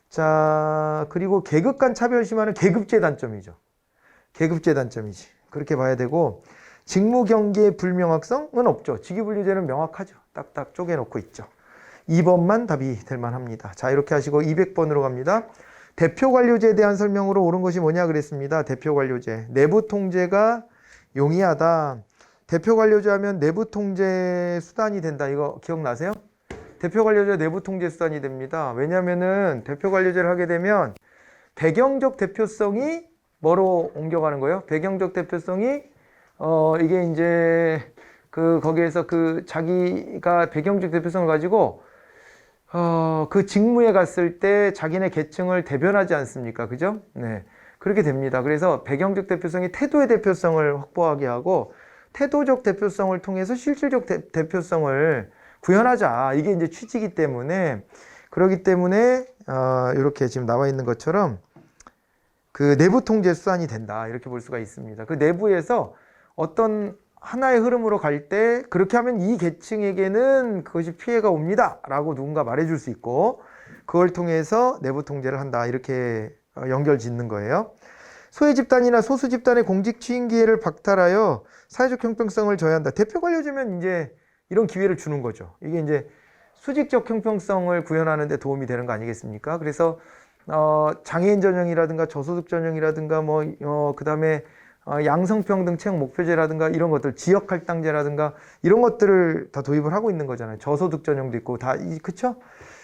자, 그리고 계급 간 차별 심화는 계급제 단점이죠. 계급제 단점이지. 그렇게 봐야 되고, 직무 경계의 불명확성은 없죠. 직위분리제는 명확하죠. 딱딱 쪼개놓고 있죠. 2번만 답이 될 만합니다. 자, 이렇게 하시고 200번으로 갑니다. 대표 관료제에 대한 설명으로 옳은 것이 뭐냐 그랬습니다. 대표 관료제. 내부 통제가 용이하다. 대표 관료제 하면 내부 통제 수단이 된다. 이거 기억나세요? 대표 관료제 내부 통제 수단이 됩니다. 왜냐면은 대표 관료제를 하게 되면 배경적 대표성이 뭐로 옮겨가는 거예요? 배경적 대표성이 이게 이제 거기에서 자기가 배경적 대표성을 가지고 그 직무에 갔을 때 자기네 계층을 대변하지 않습니까? 그죠? 네. 그렇게 됩니다. 그래서 배경적 대표성이 태도의 대표성을 확보하게 하고 태도적 대표성을 통해서 실질적 대표성을 구현하자. 이게 이제 취지이기 때문에 그렇기 때문에 이렇게 지금 나와 있는 것처럼 그 내부 통제 수단이 된다. 이렇게 볼 수가 있습니다. 그 내부에서 어떤 하나의 흐름으로 갈 때 그렇게 하면 이 계층에게는 그것이 피해가 옵니다. 라고 누군가 말해줄 수 있고 그걸 통해서 내부 통제를 한다. 이렇게 연결 짓는 거예요. 소외 집단이나 소수 집단의 공직 취임 기회를 박탈하여 사회적 형평성을 저해한다. 대표 관료제면 이제 이런 기회를 주는 거죠. 이게 이제 수직적 형평성을 구현하는 데 도움이 되는 거 아니겠습니까? 그래서 장애인 전형이라든가 저소득 전형이라든가 그다음에 양성평등 채용 목표제라든가 이런 것들, 지역 할당제라든가 이런 것들을 다 도입을 하고 있는 거잖아요. 저소득 전형도 있고 다 그쵸?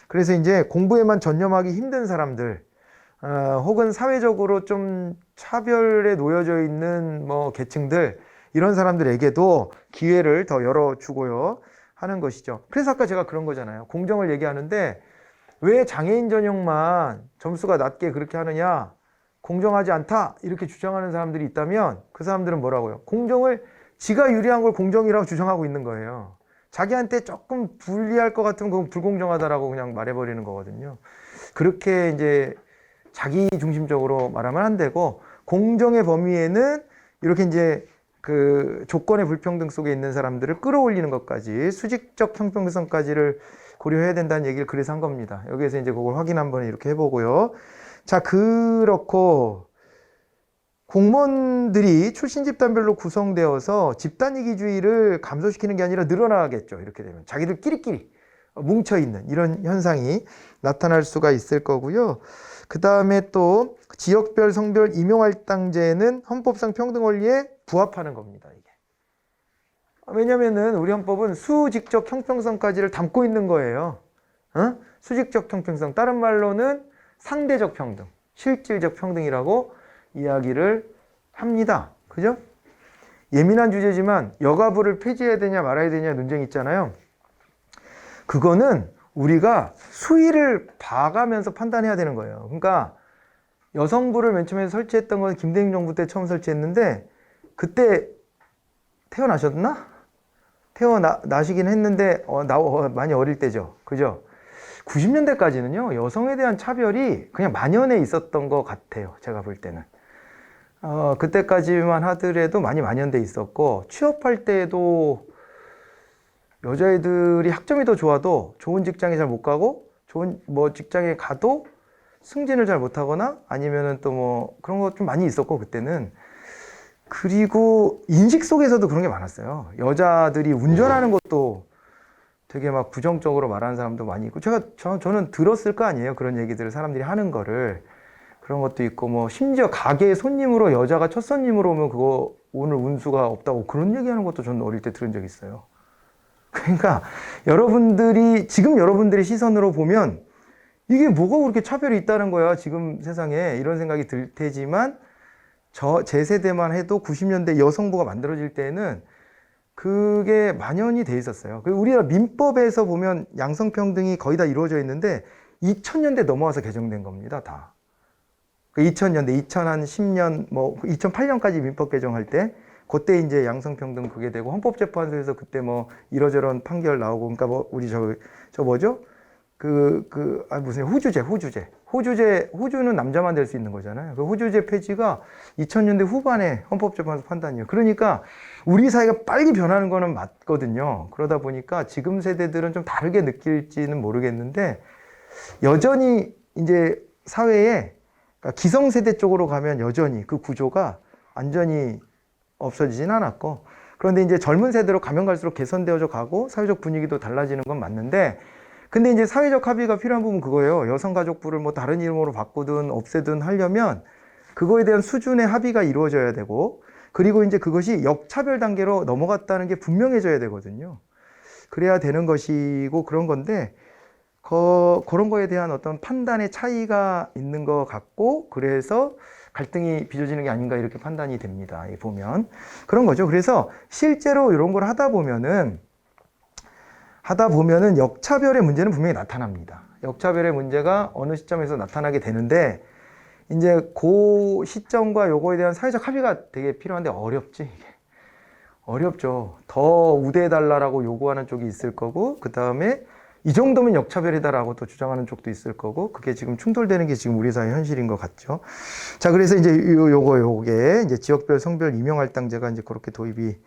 그래서 이제 공부에만 전념하기 힘든 사람들 혹은 사회적으로 좀 차별에 놓여져 있는 계층들 이런 사람들에게도 기회를 더 열어주고요 하는 것이죠. 그래서 아까 제가 그런 거잖아요. 공정을 얘기하는데 왜 장애인 전형만 점수가 낮게 그렇게 하느냐? 공정하지 않다 이렇게 주장하는 사람들이 있다면 그 사람들은 뭐라고요? 공정을 지가 유리한 걸 공정이라고 주장하고 있는 거예요. 자기한테 조금 불리할 것 같으면 그건 불공정하다라고 그냥 말해버리는 거거든요. 그렇게 이제 자기 중심적으로 말하면 안 되고 공정의 범위에는 이렇게 이제 그 조건의 불평등 속에 있는 사람들을 끌어올리는 것까지 수직적 형평성까지를 고려해야 된다는 얘기를 그래서 한 겁니다. 여기에서 이제 그걸 확인 한번 이렇게 해보고요. 자, 그렇고 공무원들이 출신 집단별로 구성되어서 집단 이기주의를 감소시키는 게 아니라 늘어나겠죠. 이렇게 되면 자기들끼리끼리 뭉쳐있는 이런 현상이 나타날 수가 있을 거고요. 그 다음에 또 지역별 성별 임용할당제는 헌법상 평등 원리에 부합하는 겁니다. 이게. 왜냐면은 우리 헌법은 수직적 형평성까지를 담고 있는 거예요. 수직적 형평성. 다른 말로는 상대적 평등, 실질적 평등이라고 이야기를 합니다. 그죠? 예민한 주제지만 여가부를 폐지해야 되냐 말아야 되냐 논쟁이 있잖아요. 그거는 우리가 수위를 봐가면서 판단해야 되는 거예요. 그러니까 여성부를 맨 처음에 설치했던 건 김대중 정부 때 처음 설치했는데 그때 태어나셨나? 태어나시긴 했는데 많이 어릴 때죠. 그죠? 90년대까지는요 여성에 대한 차별이 그냥 만연해 있었던 것 같아요. 제가 볼 때는 그때까지만 하더라도 많이 만연돼 있었고 취업할 때도 여자애들이 학점이 더 좋아도 좋은 직장에 잘 못 가고 좋은 직장에 가도 승진을 잘 못하거나 아니면은 또 그런 거 좀 많이 있었고 그때는. 그리고 인식 속에서도 그런 게 많았어요. 여자들이 운전하는 것도 되게 막 부정적으로 말하는 사람도 많이 있고 저는 들었을 거 아니에요. 그런 얘기들을 사람들이 하는 거를. 그런 것도 있고 심지어 가게 손님으로 여자가 첫 손님으로 오면 그거 오늘 운수가 없다고 그런 얘기하는 것도 저는 어릴 때 들은 적이 있어요. 그러니까 지금 여러분들의 시선으로 보면 이게 뭐가 그렇게 차별이 있다는 거야 지금 세상에 이런 생각이 들 테지만 제 세대만 해도 90년대 여성부가 만들어질 때는 그게 만연이 돼 있었어요. 우리나라 민법에서 보면 양성평등이 거의 다 이루어져 있는데 2000년대 넘어와서 개정된 겁니다. 다. 2000년대, 2010년, 2008년까지 민법 개정할 때 그때 이제 양성평등 그게 되고 헌법재판소에서 그때 이러저런 판결 나오고 그러니까 우리 뭐죠? 무슨 호주는 남자만 될 수 있는 거잖아요. 그 호주제 폐지가 2000년대 후반에 헌법재판소 판단이에요. 그러니까 우리 사회가 빨리 변하는 거는 맞거든요. 그러다 보니까 지금 세대들은 좀 다르게 느낄지는 모르겠는데, 여전히 이제 사회에, 그러니까 기성세대 쪽으로 가면 여전히 그 구조가 완전히 없어지진 않았고, 그런데 이제 젊은 세대로 가면 갈수록 개선되어져 가고 사회적 분위기도 달라지는 건 맞는데, 근데 이제 사회적 합의가 필요한 부분은 그거예요. 여성가족부를 뭐 다른 이름으로 바꾸든 없애든 하려면 그거에 대한 수준의 합의가 이루어져야 되고, 그리고 이제 그것이 역차별 단계로 넘어갔다는 게 분명해져야 되거든요. 그래야 되는 것이고 그런 건데, 그런 거에 대한 어떤 판단의 차이가 있는 것 같고, 그래서 갈등이 빚어지는 게 아닌가 이렇게 판단이 됩니다. 보면 그런 거죠. 그래서 실제로 이런 걸 하다 보면은 역차별의 문제는 분명히 나타납니다. 역차별의 문제가 어느 시점에서 나타나게 되는데, 이제 그 시점과 요거에 대한 사회적 합의가 되게 필요한데 어렵지, 이게. 어렵죠. 더 우대해달라고 요구하는 쪽이 있을 거고, 그 다음에 이 정도면 역차별이다라고 또 주장하는 쪽도 있을 거고, 그게 지금 충돌되는 게 지금 우리 사회 현실인 것 같죠. 자, 그래서 이제 요게 이제 지역별 성별 임용할당제가 이제 그렇게 도입이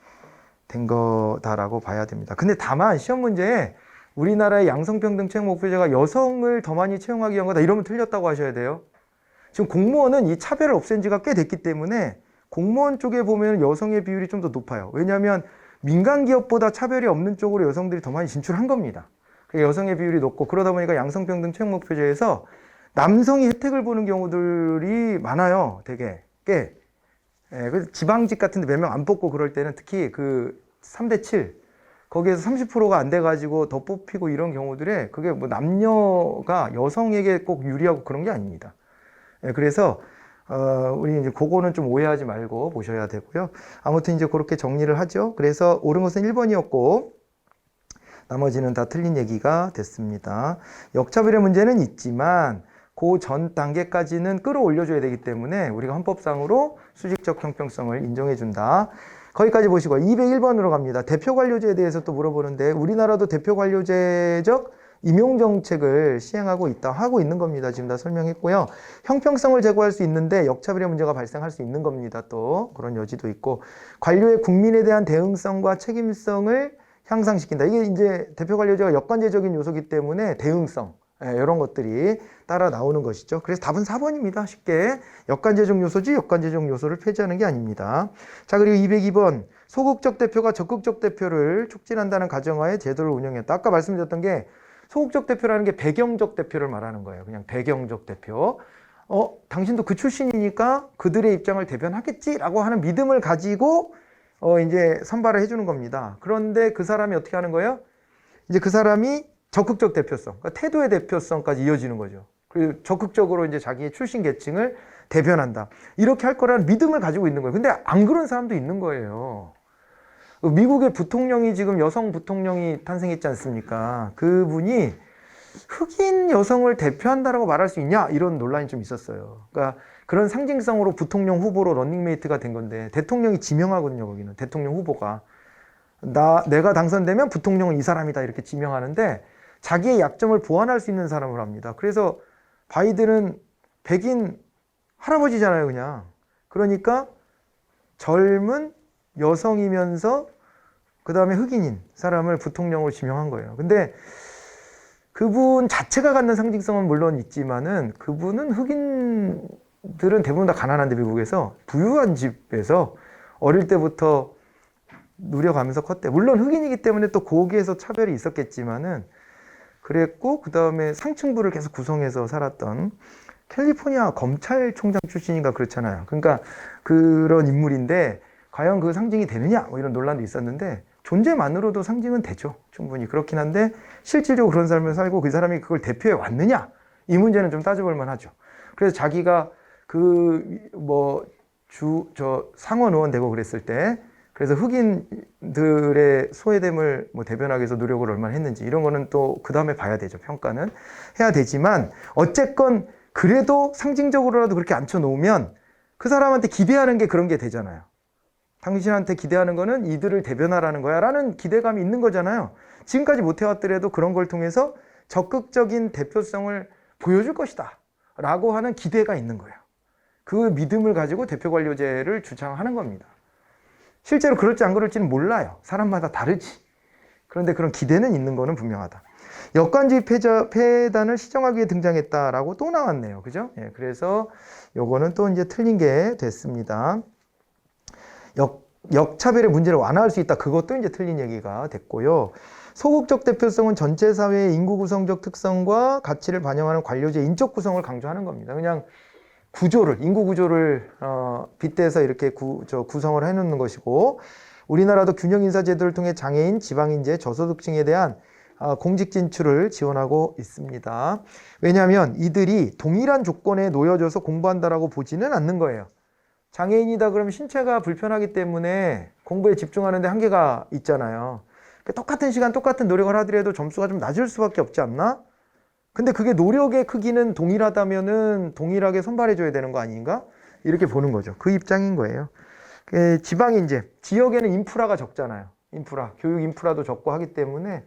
된 거다라고 봐야 됩니다. 근데 다만 시험 문제에 우리나라의 양성평등 채용 목표제가 여성을 더 많이 채용하기 위한 거다 이러면 틀렸다고 하셔야 돼요. 지금 공무원은 이 차별을 없앤 지가 꽤 됐기 때문에 공무원 쪽에 보면 여성의 비율이 좀 더 높아요. 왜냐하면 민간 기업보다 차별이 없는 쪽으로 여성들이 더 많이 진출한 겁니다. 여성의 비율이 높고, 그러다 보니까 양성평등 채용 목표제에서 남성이 혜택을 보는 경우들이 많아요. 되게 꽤. 그래서 지방직 같은데 몇 명 안 뽑고 그럴 때는 특히 그 3대7 거기에서 30%가 안 돼가지고 더 뽑히고 이런 경우들에 그게 뭐 남녀가 여성에게 꼭 유리하고 그런 게 아닙니다. 그래서 우리 이제 그거는 좀 오해하지 말고 보셔야 되고요. 아무튼 이제 그렇게 정리를 하죠. 그래서 옳은 것은 1번이었고 나머지는 다 틀린 얘기가 됐습니다. 역차별의 문제는 있지만 그 전 단계까지는 끌어올려줘야 되기 때문에 우리가 헌법상으로 수직적 형평성을 인정해준다. 거기까지 보시고 201번으로 갑니다. 대표관료제에 대해서 또 물어보는데, 우리나라도 대표관료제적 임용정책을 시행하고 하고 있는 겁니다. 지금 다 설명했고요. 형평성을 제고할 수 있는데 역차별의 문제가 발생할 수 있는 겁니다. 또 그런 여지도 있고, 관료의 국민에 대한 대응성과 책임성을 향상시킨다. 이게 이제 대표관료제가 역관제적인 요소이기 때문에 대응성, 이런 것들이 따라 나오는 것이죠. 그래서 답은 4번입니다. 쉽게. 역관제적 요소지 역관제적 요소를 폐지하는 게 아닙니다. 자, 그리고 202번. 소극적 대표가 적극적 대표를 촉진한다는 가정하에 제도를 운영했다. 아까 말씀드렸던 게 소극적 대표라는 게 배경적 대표를 말하는 거예요. 그냥 배경적 대표. 당신도 그 출신이니까 그들의 입장을 대변하겠지라고 하는 믿음을 가지고 이제 선발을 해주는 겁니다. 그런데 그 사람이 어떻게 하는 거예요? 이제 그 사람이 적극적 대표성, 그러니까 태도의 대표성까지 이어지는 거죠. 그리고 적극적으로 이제 자기의 출신 계층을 대변한다. 이렇게 할 거라는 믿음을 가지고 있는 거예요. 근데 안 그런 사람도 있는 거예요. 미국의 부통령이 지금 여성 부통령이 탄생했지 않습니까? 그분이 흑인 여성을 대표한다라고 말할 수 있냐? 이런 논란이 좀 있었어요. 그러니까 그런 상징성으로 부통령 후보로 런닝메이트가 된 건데, 대통령이 지명하거든요. 거기는 대통령 후보가 내가 당선되면 부통령은 이 사람이다 이렇게 지명하는데, 자기의 약점을 보완할 수 있는 사람을 합니다. 그래서 바이든은 백인 할아버지잖아요, 그냥. 그러니까 젊은 여성이면서 그 다음에 흑인인 사람을 부통령으로 지명한 거예요. 근데 그분 자체가 갖는 상징성은 물론 있지만은, 그분은 흑인들은 대부분 다 가난한데 미국에서 부유한 집에서 어릴 때부터 누려가면서 컸대. 물론 흑인이기 때문에 또 거기에서 차별이 있었겠지만은 그랬고, 그 다음에 상층부를 계속 구성해서 살았던 캘리포니아 검찰총장 출신인가 그렇잖아요. 그러니까 그런 인물인데 과연 그 상징이 되느냐 뭐 이런 논란도 있었는데, 존재만으로도 상징은 되죠. 충분히 그렇긴 한데 실질적으로 그런 삶을 살고 그 사람이 그걸 대표해 왔느냐, 이 문제는 좀 따져볼 만하죠. 그래서 자기가 상원 의원 되고 그랬을 때, 그래서 흑인들의 소외됨을 대변하기 위해서 노력을 얼마나 했는지, 이런 거는 또 그 다음에 봐야 되죠. 평가는 해야 되지만, 어쨌건 그래도 상징적으로라도 그렇게 앉혀놓으면 그 사람한테 기대하는 게 그런 게 되잖아요. 당신한테 기대하는 거는 이들을 대변하라는 거야 라는 기대감이 있는 거잖아요. 지금까지 못해왔더라도 그런 걸 통해서 적극적인 대표성을 보여줄 것이다 라고 하는 기대가 있는 거예요. 그 믿음을 가지고 대표관료제를 주창하는 겁니다. 실제로 그럴지 안 그럴지는 몰라요. 사람마다 다르지. 그런데 그런 기대는 있는 거는 분명하다. 역관주의 폐단을 시정하기 위해 등장했다라고 또 나왔네요. 그죠? 예, 그래서 요거는 또 이제 틀린 게 됐습니다. 역차별의 문제를 완화할 수 있다. 그것도 이제 틀린 얘기가 됐고요. 소극적 대표성은 전체 사회의 인구 구성적 특성과 가치를 반영하는 관료제 인적 구성을 강조하는 겁니다. 그냥 인구 구조를 빗대서 이렇게 구성을 해놓는 것이고, 우리나라도 균형 인사 제도를 통해 장애인, 지방인재, 저소득층에 대한 공직 진출을 지원하고 있습니다. 왜냐하면 이들이 동일한 조건에 놓여져서 공부한다라고 보지는 않는 거예요. 장애인이다 그러면 신체가 불편하기 때문에 공부에 집중하는데 한계가 있잖아요. 똑같은 시간 똑같은 노력을 하더라도 점수가 좀 낮을 수밖에 없지 않나? 근데 그게 노력의 크기는 동일하다면은 동일하게 선발해 줘야 되는 거 아닌가? 이렇게 보는 거죠. 그 입장인 거예요. 지방인재, 지역에는 인프라가 적잖아요. 교육 인프라도 적고 하기 때문에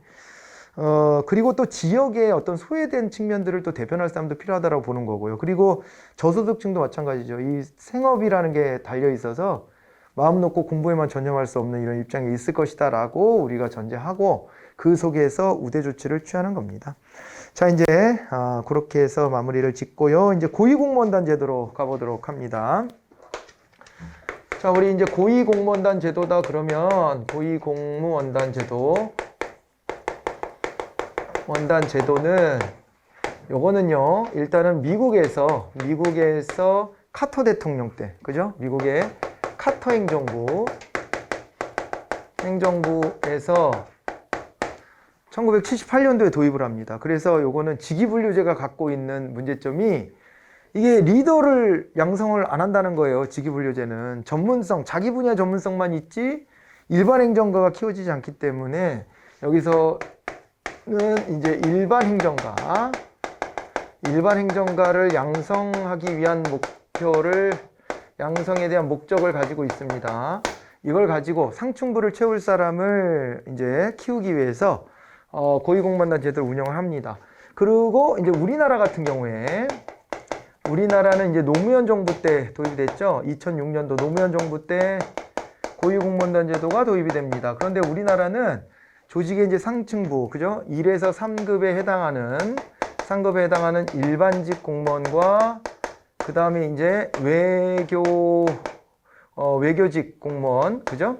그리고 또 지역의 어떤 소외된 측면들을 또 대변할 사람도 필요하다고 보는 거고요. 그리고 저소득층도 마찬가지죠. 이 생업이라는 게 달려 있어서 마음 놓고 공부에만 전념할 수 없는 이런 입장이 있을 것이다 라고 우리가 전제하고 그 속에서 우대 조치를 취하는 겁니다. 자, 이제 그렇게 해서 마무리를 짓고요. 이제 고위공무원단 제도로 가보도록 합니다. 자, 우리 이제 고위공무원단 제도다 그러면 고위공무원단 제도는 요거는요, 일단은 미국에서 카터 대통령 때, 그죠? 미국의 카터 행정부에서 1978년도에 도입을 합니다. 그래서 요거는 직위분류제가 갖고 있는 문제점이 이게 리더를 양성을 안 한다는 거예요. 직위분류제는 자기 분야 전문성만 있지 일반 행정가가 키워지지 않기 때문에 여기서는 이제 일반 행정가를 양성하기 위한 양성에 대한 목적을 가지고 있습니다. 이걸 가지고 상층부를 채울 사람을 이제 키우기 위해서 고위공무원단 제도를 운영을 합니다. 그리고 이제 우리나라 같은 경우에 우리나라는 이제 노무현 정부 때 도입이 됐죠. 2006년도 노무현 정부 때 고위공무원단 제도가 도입이 됩니다. 그런데 우리나라는 조직의 이제 상층부, 그죠? 1에서 3급에 해당하는 일반직 공무원과 그 다음에 이제 외교직 공무원, 그죠?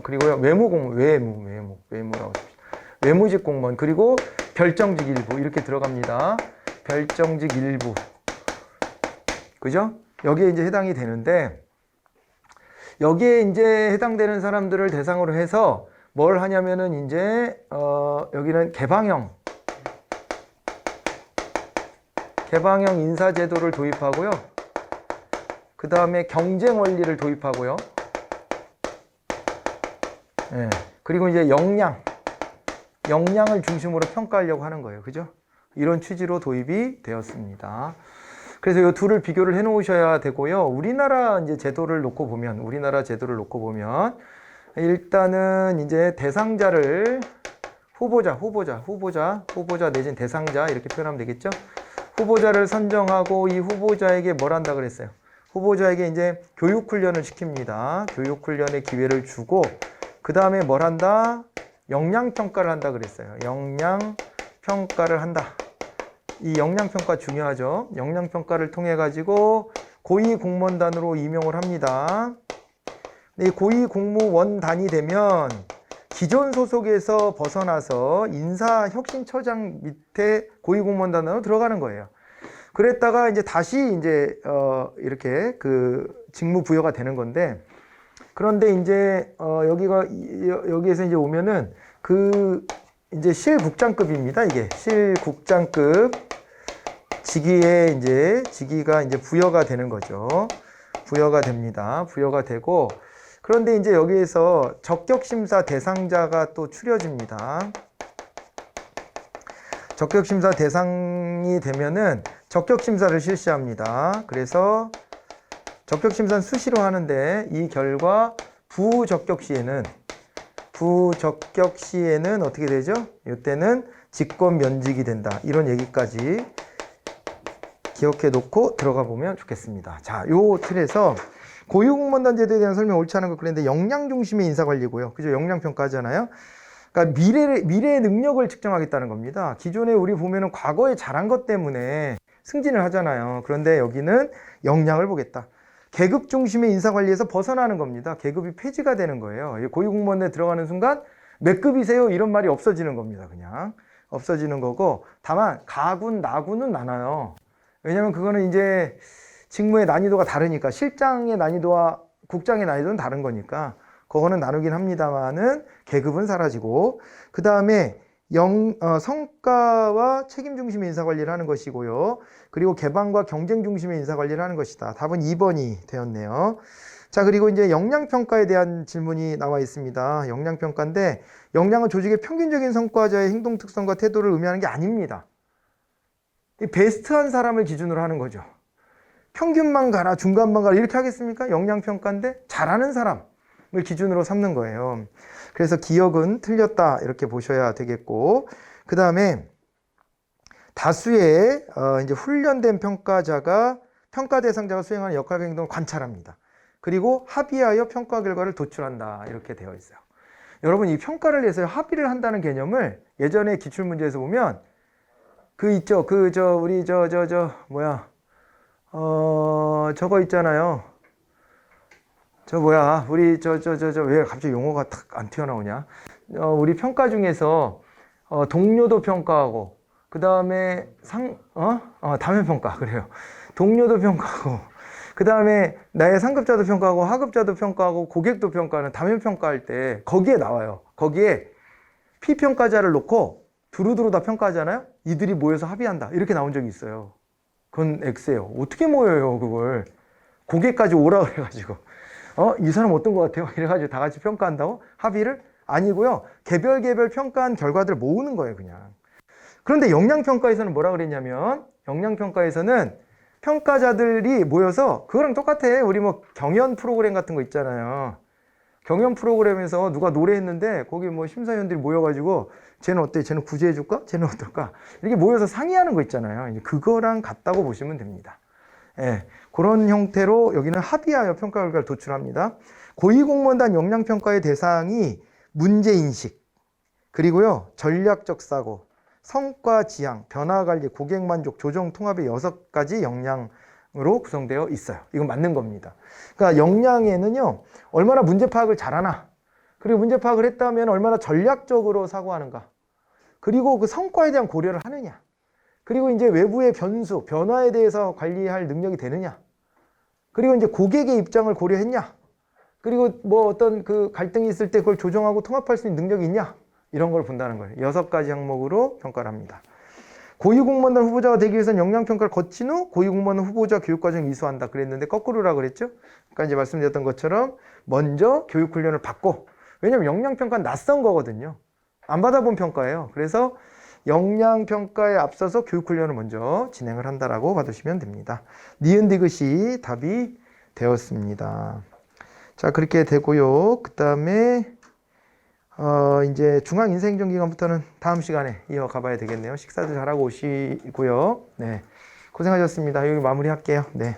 그리고요, 외무직 공무원, 그리고 별정직 일부, 이렇게 들어갑니다. 별정직 일부. 그죠? 여기에 이제 해당이 되는데, 여기에 이제 해당되는 사람들을 대상으로 해서 뭘 하냐면은 이제, 여기는 개방형 인사제도를 도입하고요. 그 다음에 경쟁 원리를 도입하고요. 네. 그리고 이제 역량을 중심으로 평가하려고 하는 거예요. 그죠? 이런 취지로 도입이 되었습니다. 그래서 이 둘을 비교를 해 놓으셔야 되고요. 우리나라 제도를 놓고 보면 일단은 이제 대상자를 후보자 내지는 대상자 이렇게 표현하면 되겠죠? 후보자를 선정하고 이 후보자에게 뭘 한다 그랬어요? 후보자에게 이제 교육훈련을 시킵니다. 교육훈련의 기회를 주고, 그 다음에 뭘 한다? 역량평가를 한다 그랬어요. 역량평가를 한다. 이 역량평가 중요하죠. 역량평가를 통해 가지고 고위공무원단으로 임용을 합니다. 이 고위공무원단이 되면 기존 소속에서 벗어나서 인사혁신처장 밑에 고위공무원단으로 들어가는 거예요. 그랬다가 이제 다시 이제 이렇게 그 직무 부여가 되는 건데, 그런데 이제 여기에서 이제 오면은 그 이제 실국장급입니다. 이게 실국장급 직위가 이제 부여가 되는 거죠. 부여가 됩니다. 부여가 되고, 그런데 이제 여기에서 적격심사 대상자가 또 추려집니다. 적격심사 대상이 되면은 적격심사를 실시합니다. 그래서 적격심사는 수시로 하는데 이 결과 부적격 시에는 부적격 시에는 어떻게 되죠? 이때는 직권 면직이 된다. 이런 얘기까지 기억해 놓고 들어가 보면 좋겠습니다. 자, 요 틀에서 고유공무원단 제도에 대한 설명 옳지 않은 거 그랬는데 역량 중심의 인사관리고요. 그죠? 역량평가 하잖아요. 그러니까 미래의 능력을 측정하겠다는 겁니다. 기존에 우리 보면은 과거에 잘한 것 때문에 승진을 하잖아요. 그런데 여기는 역량을 보겠다. 계급 중심의 인사관리에서 벗어나는 겁니다. 계급이 폐지가 되는 거예요. 고위공무원에 들어가는 순간 몇 급이세요? 이런 말이 없어지는 겁니다. 그냥 없어지는 거고, 다만 가군, 나군은 많아요. 왜냐면 그거는 이제 직무의 난이도가 다르니까, 실장의 난이도와 국장의 난이도는 다른 거니까 그거는 나누긴 합니다만은 계급은 사라지고, 그 다음에 성과와 책임 중심의 인사관리를 하는 것이고요. 그리고 개방과 경쟁 중심의 인사관리를 하는 것이다. 답은 2번이 되었네요. 자, 그리고 이제 역량평가에 대한 질문이 나와 있습니다. 역량평가인데, 역량은 조직의 평균적인 성과자의 행동 특성과 태도를 의미하는 게 아닙니다. 베스트한 사람을 기준으로 하는 거죠. 평균만 가라, 중간만 가라 이렇게 하겠습니까? 역량평가인데 잘하는 사람을 기준으로 삼는 거예요. 그래서 기억은 틀렸다 이렇게 보셔야 되겠고, 그 다음에 다수의 이제 훈련된 평가 대상자가 수행하는 역할과 행동을 관찰합니다. 그리고 합의하여 평가 결과를 도출한다 이렇게 되어 있어요. 여러분, 이 평가를 해서 합의를 한다는 개념을 예전에 기출문제에서 보면 그 있죠. 우리 저거 있잖아요. 우리 왜 갑자기 용어가 탁 안 튀어나오냐? 우리 평가 중에서 동료도 평가하고, 그 다음에 다면평가, 그래요. 동료도 평가하고, 그 다음에 나의 상급자도 평가하고, 하급자도 평가하고, 고객도 평가하는 다면평가할 때 거기에 나와요. 거기에 피평가자를 놓고 두루두루 다 평가하잖아요. 이들이 모여서 합의한다 이렇게 나온 적이 있어요. 그건 X예요. 어떻게 모여요 그걸? 고객까지 오라 그래가지고 이 사람 어떤 것 같아요? 이래가지고 다 같이 평가한다고? 합의를? 아니고요. 개별 평가한 결과들을 모으는 거예요 그냥. 그런데 역량평가에서는 뭐라 그랬냐면, 역량평가에서는 평가자들이 모여서 그거랑 똑같아. 우리 뭐 경연 프로그램 같은 거 있잖아요. 경연 프로그램에서 누가 노래했는데 거기 뭐 심사위원들이 모여가지고 쟤는 어때? 쟤는 구제해줄까? 쟤는 어떨까? 이렇게 모여서 상의하는 거 있잖아요. 이제 그거랑 같다고 보시면 됩니다. 예, 그런 형태로 여기는 합의하여 평가 결과를 도출합니다. 고위공무원단 역량평가의 대상이 문제인식, 그리고요 전략적 사고, 성과 지향, 변화관리, 고객만족, 조정, 통합의 6가지 역량으로 구성되어 있어요. 이건 맞는 겁니다. 그러니까 역량에는요, 얼마나 문제 파악을 잘하나, 그리고 문제 파악을 했다면 얼마나 전략적으로 사고하는가, 그리고 그 성과에 대한 고려를 하느냐, 그리고 이제 외부의 변수, 변화에 대해서 관리할 능력이 되느냐, 그리고 이제 고객의 입장을 고려했냐, 그리고 뭐 어떤 그 갈등이 있을 때 그걸 조정하고 통합할 수 있는 능력이 있냐, 이런 걸 본다는 거예요. 6가지 항목으로 평가를 합니다. 고위공무원단 후보자가 되기 위해서는 역량평가를 거친 후 고위공무원 후보자 교육과정을 이수한다 그랬는데 거꾸로라 그랬죠. 그러니까 이제 말씀드렸던 것처럼 먼저 교육훈련을 받고, 왜냐면 역량평가는 낯선 거거든요. 안 받아본 평가예요. 그래서 역량평가에 앞서서 교육훈련을 먼저 진행을 한다라고 봐두시면 됩니다. 니은 디귿이 답이 되었습니다. 자, 그렇게 되고요. 그 다음에 이제 중앙인사행정기관부터는 다음 시간에 이어가 봐야 되겠네요. 식사도 잘하고 오시고요. 네, 고생하셨습니다. 여기 마무리할게요. 네.